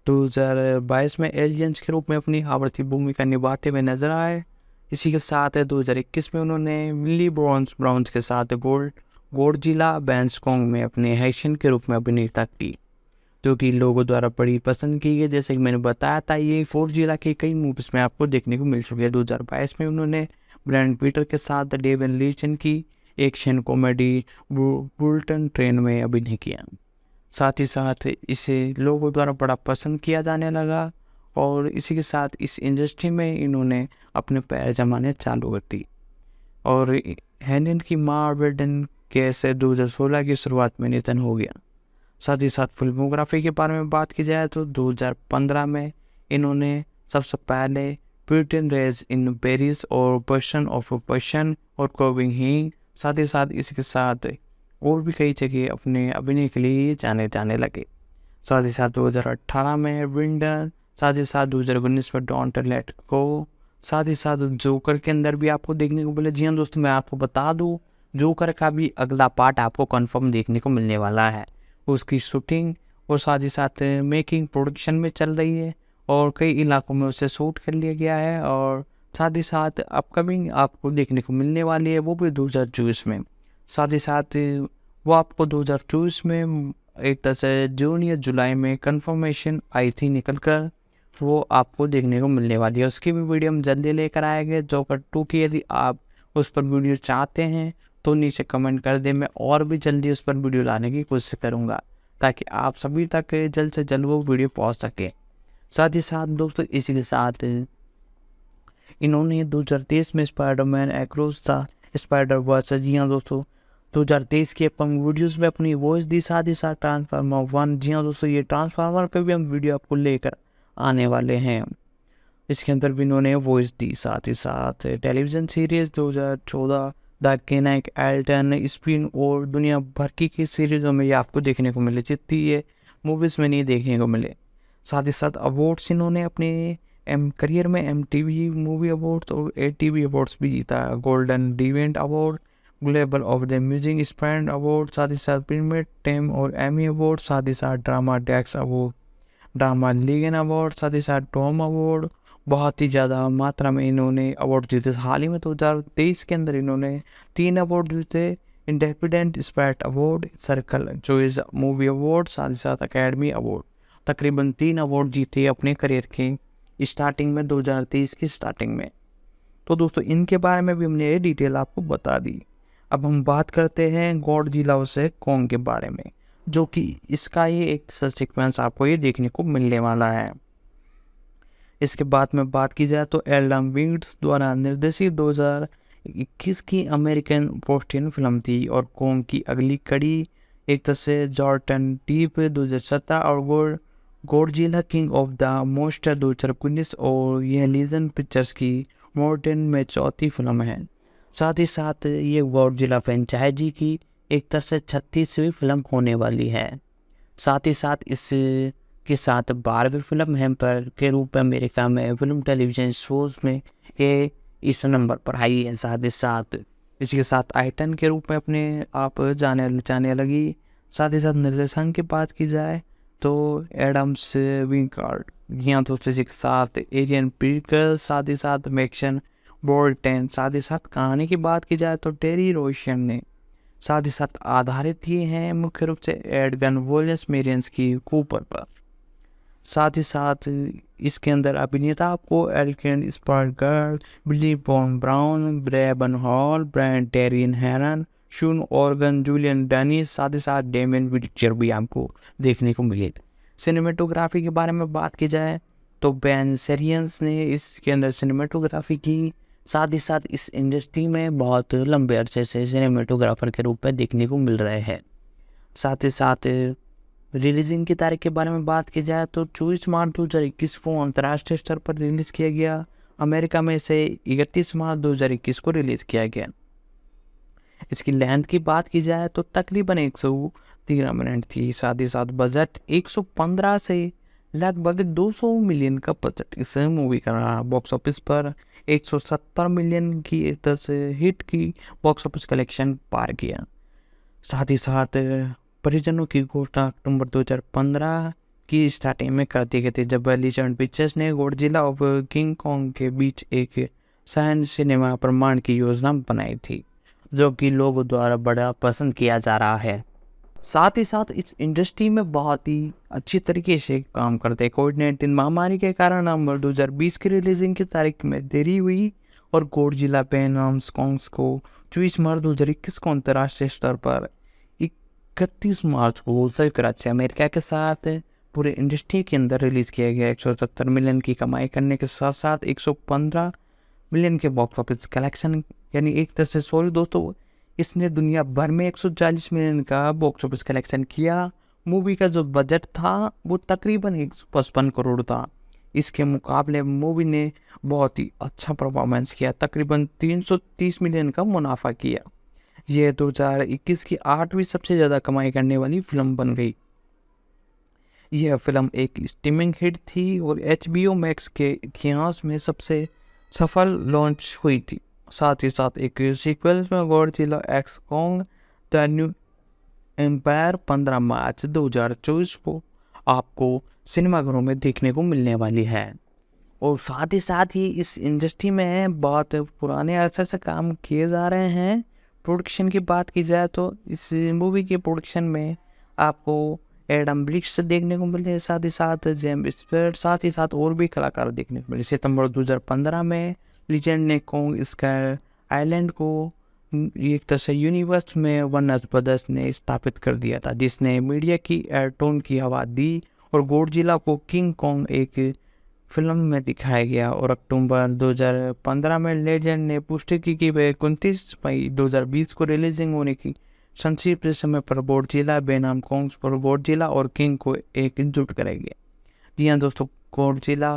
2022 में एलियंस के रूप में अपनी आवर्ती भूमिका निभाते हुए नजर आए। इसी के साथ 2021 में उन्होंने मिली ब्राउन्स के साथ गोडजिला बैंसकोंग में अपने हैशन के रूप में अभिनेता की, जो कि लोगों द्वारा बड़ी पसंद की गई। जैसे कि मैंने बताया था, ये गोडजिला के कई मूवीज में आपको देखने को मिल चुकी है। 2022 में उन्होंने ब्रैंड पीटर के साथ डेविन लीचन की एक्शन कॉमेडी बुलेटिन ट्रेन में अभिनय किया। साथ ही साथ इसे लोगों द्वारा बड़ा पसंद किया जाने लगा और इसी के साथ इस इंडस्ट्री में इन्होंने अपने पैर जमाने चालू कर दी। और हैनियन की माँ वेडन कैसे 2016 की शुरुआत में निधन हो गया। साथ ही साथ फिल्मोग्राफी के बारे में बात की जाए तो 2015 में इन्होंने सबसे पहले ब्रिटेन रेज इन पेरिस और पर्सन ऑफ पर्सन और कोविंग ही, साथ ही साथ इसके साथ और भी कई जगह अपने अभिनय के लिए जाने लगे। साथ ही साथ 2018 में विंडर, साथ ही साथ 2019 में डोंट लेट गो, साथ ही साथ जोकर के अंदर भी आपको देखने को मिले। जी हाँ दोस्तों, मैं आपको बता दूं जोकर का भी अगला पार्ट आपको कंफर्म देखने को मिलने वाला है। उसकी शूटिंग और साथ ही साथ मेकिंग प्रोडक्शन में चल रही है और कई इलाकों में उसे शूट कर लिया गया है और साथ ही साथ अपकमिंग आपको देखने को मिलने वाली है, वो भी 2024 में। साथ ही साथ वो आपको 2024 में एक तरह से जून या जुलाई में कंफर्मेशन आई थी निकल कर, वो आपको देखने को मिलने वाली है। उसकी भी वीडियो हम जल्दी लेकर आएंगे। जोकर 2 की यदि आप उस पर वीडियो चाहते हैं तो नीचे कमेंट कर दें, मैं और भी जल्दी उस पर वीडियो लाने की कोशिश करूँगा ताकि आप सभी तक जल्द से जल्द वो वीडियो पहुँच सके। साथ ही साथ दोस्तों इसी के साथ इन्होंने 2023 में spiderman across the spider verse, जी हाँ दोस्तों 2023 की अपन वीडियोस में अपनी वॉइस दी। साथ ही साथ ट्रांसफार्मर 1, जी हाँ दोस्तों ये ट्रांसफार्मर पे भी हम वीडियो आपको लेकर आने वाले हैं, इसके अंदर भी इन्होंने वॉइस दी। साथ ही साथ टेलीविज़न सीरीज़ 2014 द केनाइक एल्टन स्पिन और दुनिया भर की सीरीज़ों में ये आपको देखने को मिले, जितनी ये मूवीज़ में नहीं देखने को मिले। साथ ही साथ अवार्ड्स इन्होंने अपने करियर में MTV मूवी अवार्ड्स और ATV अवार्ड्स भी जीता है। गोल्डन डिवेंट award, global of the music स्पैंड अवार्ड, साथ ही साथ प्रीमियर टेम और एमी अवार्ड, साथ ही साथ ड्रामा डेक्स अवार्ड, ड्रामा लीगन अवार्ड, साथ ही साथ टॉम अवार्ड, बहुत ही ज़्यादा मात्रा में इन्होंने अवार्ड जीते। हाल ही में 2023 के अंदर इन्होंने 3 अवार्ड जीते, इंडिपेंडेंट स्पैट अवार्ड, सर्कल चॉइस मूवी अवार्ड, साथ ही साथ अकेडमी अवार्ड। तकरीबन 3 अवार्ड जीते अपने करियर के स्टार्टिंग में, 2023 की स्टार्टिंग में। तो दोस्तों इनके बारे में भी हमने ये डिटेल आपको बता दी। अब हम बात करते हैं गॉडजिला वर्सेस कॉन्ग के बारे में, जो कि इसका ये एक सीक्वेंस आपको ये देखने को मिलने वाला है। इसके बाद में बात की जाए तो एडम विंग्स द्वारा निर्देशित 2021 की अमेरिकन पोस्टियन फिल्म थी और कॉन्ग की अगली कड़ी एक तरह से जॉर्डन डीप 2017 और Godzilla king of the monster 2019 और यह लीजन पिक्चर्स की मॉडर्न में चौथी फिल्म है। साथ ही साथ ये गॉडजिला फ्रेंचाइजी की एक तरह से 36वीं फिल्म होने वाली है। साथ ही साथ इसके साथ 12वीं फिल्म हैम्पर के रूप में अमेरिका में फिल्म टेलीविज़न शोज़ में ये इस नंबर पर आई है। साथ ही साथ इसके साथ आइटन के रूप में अपने आप जाने लगी। साथ ही साथ निर्देशन की बात की जाए तो एडम्स विंगार्ड, यहाँ तो के साथ एरियन पिकर, साथ ही साथ मैक्सन बोल्टन, साथ ही साथ कहानी की बात की जाए तो टेरी रोशन ने, साथ ही साथ आधारित ही हैं मुख्य रूप से एडगन वोलियस मेरियंस की कूपर पर। साथ ही साथ इसके अंदर अभिनेता आपको एल्केन स्पार्गर, बिली बॉन ब्राउन, ब्रेबन हॉल, ब्रायन टेरियन हेरन, शून ऑर्गन, जूलियन डेनिस, साथ ही साथ डेमियन विक्टर भी आपको देखने को मिले। सिनेमेटोग्राफी के बारे में बात की जाए तो बेन सेरियंस ने इसके अंदर सिनेमेटोग्राफी की। साथ ही साथ इस इंडस्ट्री में बहुत लंबे अरसे से सिनेमेटोग्राफर के रूप में देखने को मिल रहे हैं। साथ ही साथ रिलीजिंग की तारीख के बारे में बात की जाए तो 24 मार्च 2021 को अंतर्राष्ट्रीय स्तर पर रिलीज़ किया गया। अमेरिका में इसे 31 मार्च 2021 को रिलीज़ किया गया। इसकी लेंथ की बात की जाए तो तकरीबन 113 मिनट थी। साथ ही साथ बजट 115 से लगभग 200 मिलियन का बजट इस मूवी का रहा। बॉक्स ऑफिस पर 170 मिलियन की एक तरह से हिट की बॉक्स ऑफिस कलेक्शन पार किया। साथ ही साथ परिजनों की घोषणा अक्टूबर 2015 की स्टार्टिंग में कर दी गई थी, जब लीजेंड पिक्चर्स ने गॉडजिला और किंग कॉन्ग के बीच एक सहन सिनेमा प्रमाण की योजना बनाई थी, जो कि लोगों द्वारा बड़ा पसंद किया जा रहा है। साथ ही साथ इस इंडस्ट्री में बहुत ही अच्छी तरीके से काम करते। कोविड-19 महामारी के कारण नवंबर 2020 की रिलीजिंग की तारीख में देरी हुई और गॉडजिला वेनम्स कॉन्ग्स को 24 मार्च 2021 को अंतर्राष्ट्रीय स्तर पर 31 मार्च को संयुक्त राज्य अमेरिका के साथ पूरे इंडस्ट्री के अंदर रिलीज़ किया गया। 170 मिलियन की कमाई करने के साथ साथ 115 मिलियन के बॉक्स ऑफिस कलेक्शन, यानी एक तरह से सॉरी दोस्तों, इसने दुनिया भर में 140 मिलियन का बॉक्स ऑफिस कलेक्शन किया। मूवी का जो बजट था वो तकरीबन 155 करोड़ था। इसके मुकाबले मूवी ने बहुत ही अच्छा परफॉर्मेंस किया, तकरीबन 330 मिलियन का मुनाफा किया। यह 2021 की 8वीं सबसे ज़्यादा कमाई करने वाली फिल्म बन गई। यह फिल्म एक स्ट्रीमिंग हिट थी और HBO मैक्स के इतिहास में सबसे सफल लॉन्च हुई थी। साथ ही साथ एक सीक्वल में Godzilla x Kong the new empire 15 मार्च 2024 को आपको सिनेमाघरों में देखने को मिलने वाली है। और साथ ही इस इंडस्ट्री में बहुत पुराने अरसे से काम किए जा रहे हैं। प्रोडक्शन की बात की जाए तो इस मूवी के प्रोडक्शन में आपको एडम ब्लिक्स देखने को मिले, साथ ही साथ जेम्स स्पेयर, साथ ही साथ और भी कलाकार देखने को मिले। सितंबर 2015 में लीजेंड ने कॉन्ग स्काई आइलैंड को एक तरह से यूनिवर्स में वार्नर ब्रदर्स ने स्थापित कर दिया था, जिसने मीडिया की एयरटोन की आवाज़ दी और गॉडजिला को किंग कॉन्ग एक फिल्म में दिखाया गया। और अक्टूबर 2015 में लेजेंड ने पुष्टि की कि वह 29 मई 2020 को रिलीजिंग होने की संक्षिप्त समय पर गॉडजिला बेनाम कॉन्ग पर गॉडजिला और किंग को एकजुट करेंगे। जी हाँ दोस्तों, गॉडजिला,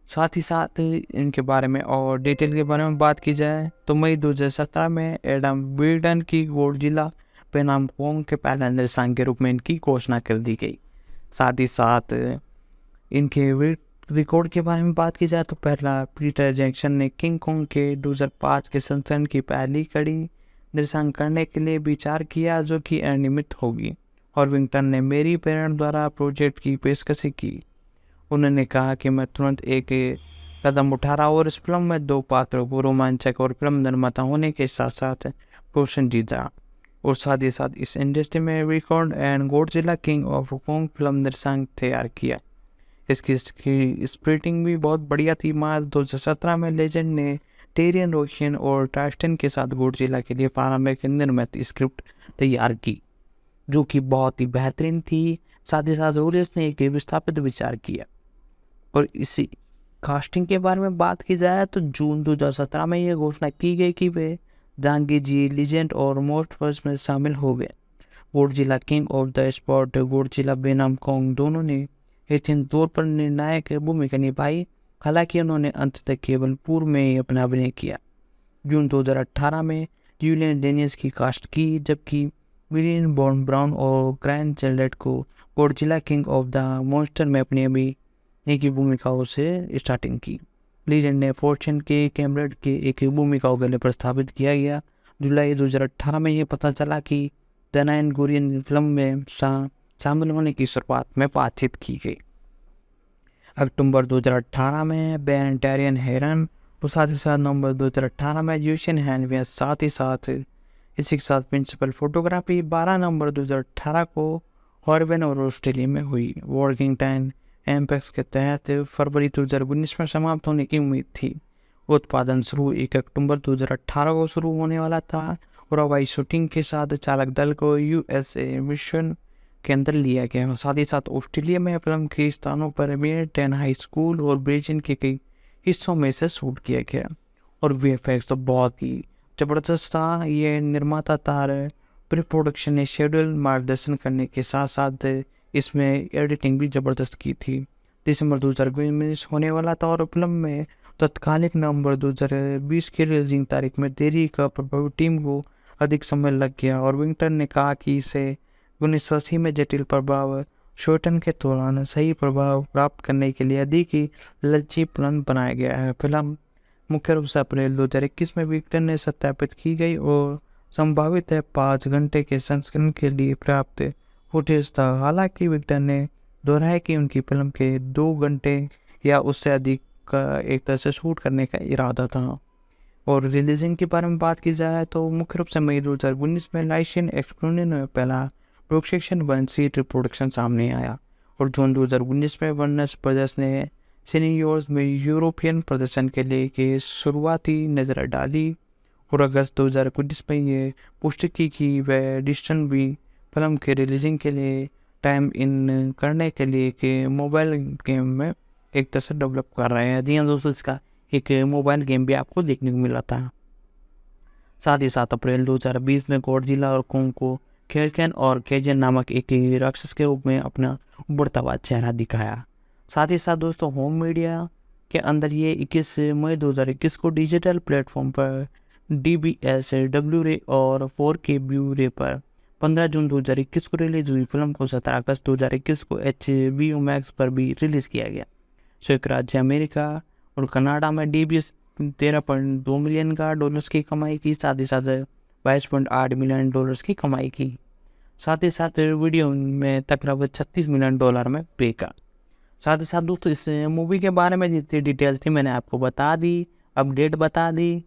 साथ ही साथ इनके बारे में और डिटेल के बारे में बात की जाए तो मई 2017 में एडम बिल्डन की गॉडजिला बेनाम कॉन्ग के पहले निर्देशक के रूप में इनकी घोषणा कर दी गई। साथ ही साथ इनके रिकॉर्ड के बारे में बात की जाए तो पहला पीटर जैक्सन ने किंग कॉन्ग के 2005 के संस्करण की पहली कड़ी निर्देशन करने के लिए विचार किया, जो कि अनियमित होगी, और विंगटन ने मेरी पेरेंट द्वारा प्रोजेक्ट की पेशकश की। उन्होंने कहा कि मैं तुरंत एक कदम उठा रहा और इस फिल्म में 2 पात्रों को रोमांचक और फिल्म निर्माता होने के साथ साथ पोषण जीता। और साथ ही साथ इस इंडस्ट्री में record and Godzilla king of Kong film निर्देशक तैयार किया। इसकी स्प्रिटिंग भी बहुत बढ़िया थी। मार्च 2017 में लेजेंड ने टेरियन रोशन और टास्टन के साथ गॉडजिला के लिए प्रारंभिक निर्मित स्क्रिप्ट तैयार की, जो कि बहुत ही बेहतरीन थी। साथ ही साथ रोलियस ने एक विस्थापित विचार किया। और इसी कास्टिंग के बारे में बात की जाए तो जून 2017 में यह घोषणा की गई कि वे जांगी जी लीजेंड और मोस्ट फर्स्ट में शामिल हो गए। गॉडजिला किंग ऑफ द स्पॉट गॉडजिला बेनाम कॉन्ग दोनों ने एथियन तौर पर निर्णायक भूमिका निभाई, हालांकि उन्होंने अंततः केवल पूर्व में ही अपना अभिनय किया। जून 2018 में जूलियन डेनियल्स की कास्ट की, जबकि विलियम बॉर्न ब्राउन और ग्रैंड चार्लेट को Godzilla king of the monster में अपनी अभिनय की भूमिकाओं से स्टार्टिंग की। लीजेंड ने फॉर्चून के कैमरेड के एक भूमिकाओं के लिए प्रस्तावित किया गया। जुलाई 2018 में यह पता चला कि द नाइन गोरियन फिल्म में शामिल होने की शुरुआत में बातचीत की गई। अक्टूबर 2018 में बैन टेरियन हेरन और साथ ही साथ नवंबर 2018 में यूशन हैनविया, साथ ही साथ इसी के साथ प्रिंसिपल फोटोग्राफी 12 नवंबर 2018 को हॉर्वेन और ऑस्ट्रेलिया में हुई। वर्किंग टाइम एम्पेक्स के तहत फरवरी 2019 में समाप्त होने की उम्मीद थी। उत्पादन शुरू 1 अक्टूबर 2018 को शुरू होने वाला था और हवाई शूटिंग के साथ चालक दल को USA मिशन के अंदर लिया गया। साथ ही साथ ऑस्ट्रेलिया में फिल्म के स्थानों पर मेयरटन हाई स्कूल और ब्रिजन के कई हिस्सों में से शूट किया गया। और VFX तो बहुत ही ज़बरदस्त था। ये निर्माता तार प्री प्रोडक्शन ने शेड्यूल मार्गदर्शन करने के साथ साथ इसमें एडिटिंग भी ज़बरदस्त की थी। दिसंबर 2019 होने वाला था और फिल्म में तत्कालिक नवंबर 2020 की रिलीजिंग तारीख में देरी का प्रभाव टीम को अधिक समय लग गया। और विंगटन ने कहा कि इसे 1980 में जटिल प्रभाव शूटिंग के दौरान सही प्रभाव प्राप्त करने के लिए अधिक ही लचीलापन बनाया गया है। फिल्म मुख्य रूप से अप्रैल 2021 में विंगटन ने सत्यापित की गई और संभावित है 5 घंटे के संस्करण के लिए पर्याप्त फुटेज था। हालांकि विंगटन ने दोहराया कि उनकी फिल्म के 2 घंटे या उससे अधिक का एक तरह से शूट करने का इरादा था। और रिलीजिंग के बारे में बात की जाए तो मुख्य रूप से मई 2019 में लाइशन एक्सप्लोनियन में पहला प्रोडक्शन 1 सीट प्रोडक्शन सामने आया। और जून 2019 में वार्नर ब्रदर्स ने सिनेमार्स में यूरोपियन प्रदर्शन के लिए के शुरुआती नज़र डाली। और अगस्त 2019 में ये पुष्टि की कि वह डिजिटल भी फिल्म के रिलीजिंग के लिए टाइम इन करने के लिए के मोबाइल गेम में एक तरह से डेवलप कर रहे हैं। जी हाँ दोस्तों, इसका एक मोबाइल गेम भी आपको देखने को मिला था। साथ ही साथ अप्रैल 2020 में गॉडजिला और कॉन्ग को केल्कन और केजन नामक एक राक्षस के रूप में अपना उभरता हुआ चेहरा दिखाया। साथ ही साथ दोस्तों होम मीडिया के अंदर ये 21 मई 2021 को डिजिटल प्लेटफॉर्म पर DBS, W-रे और 4K Blu-ray पर 15 जून 2021 को रिलीज हुई फिल्म को 17 अगस्त 2021 को HBO Max पर भी रिलीज़ किया गया। संयुक्त राज्य अमेरिका और कनाडा में DBS 13.2 मिलियन का डॉलर्स की कमाई की, साथ ही साथ 22.8 मिलियन डॉलर्स की कमाई की। साथ ही साथ वीडियो में तकरीबन 36 मिलियन डॉलर में पे का। साथ ही साथ दोस्तों इस मूवी के बारे में जितनी डिटेल थी मैंने आपको बता दी, अपडेट बता दी।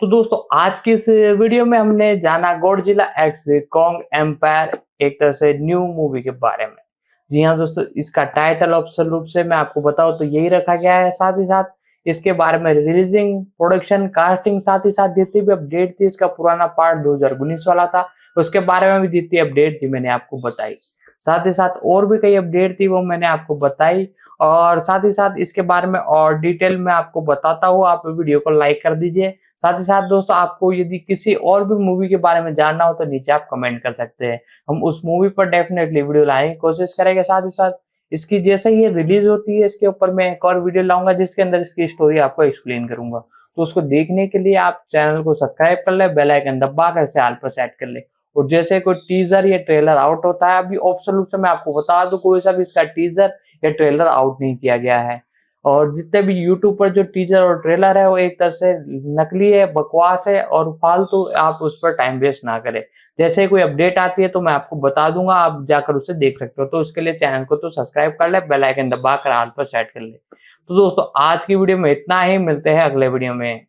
तो दोस्तों आज की इस वीडियो में हमने जाना गॉडजिला एक्स कॉन्ग एम्पायर एक तरह से न्यू मूवी के बारे में। जी हाँ दोस्तों, इसका टाइटल ऑफिशियल रूप से मैं आपको बताऊं तो यही रखा गया है। साथ ही साथ इसके बारे में रिलीजिंग, प्रोडक्शन, कास्टिंग, साथ ही साथ जितनी भी अपडेट थी, इसका पुराना पार्ट 2019 वाला था उसके बारे में भी जितनी अपडेट थी मैंने आपको बताई। साथ ही साथ और भी कई अपडेट थी वो मैंने आपको बताई, और साथ ही साथ इसके बारे में और डिटेल में आपको बताता हूँ। आप वीडियो को लाइक कर दीजिए। साथ ही साथ दोस्तों आपको यदि किसी और भी मूवी के बारे में जानना हो तो नीचे आप कमेंट कर सकते हैं, हम उस मूवी पर डेफिनेटली वीडियो लाने की कोशिश करेंगे। साथ ही साथ इसकी जैसे ही ये रिलीज होती है इसके ऊपर मैं एक और वीडियो लाऊंगा जिसके अंदर इसकी स्टोरी आपको एक्सप्लेन करूंगा। तो उसको देखने के लिए आप चैनल को सब्सक्राइब कर ले, बेल आइकन दबा कर इसे ऑल पर सेट कर ले। और जैसे कोई टीजर या ट्रेलर आउट होता है, अभी ऑप्शनल रूप से मैं आपको बता दूं कोई सा भी इसका टीजर या ट्रेलर आउट नहीं किया गया है। और जितने भी यूट्यूब पर जो टीजर और ट्रेलर है वो एक तरह से नकली है, बकवास है और फालतू, आप उस पर टाइम वेस्ट ना करें। जैसे कोई अपडेट आती है तो मैं आपको बता दूंगा, आप जाकर उसे देख सकते हो। तो उसके लिए चैनल को तो सब्सक्राइब कर ले, बेल आइकन दबाकर ऑल पर सेट कर ले। तो दोस्तों आज की वीडियो में इतना ही, मिलते हैं अगले वीडियो में।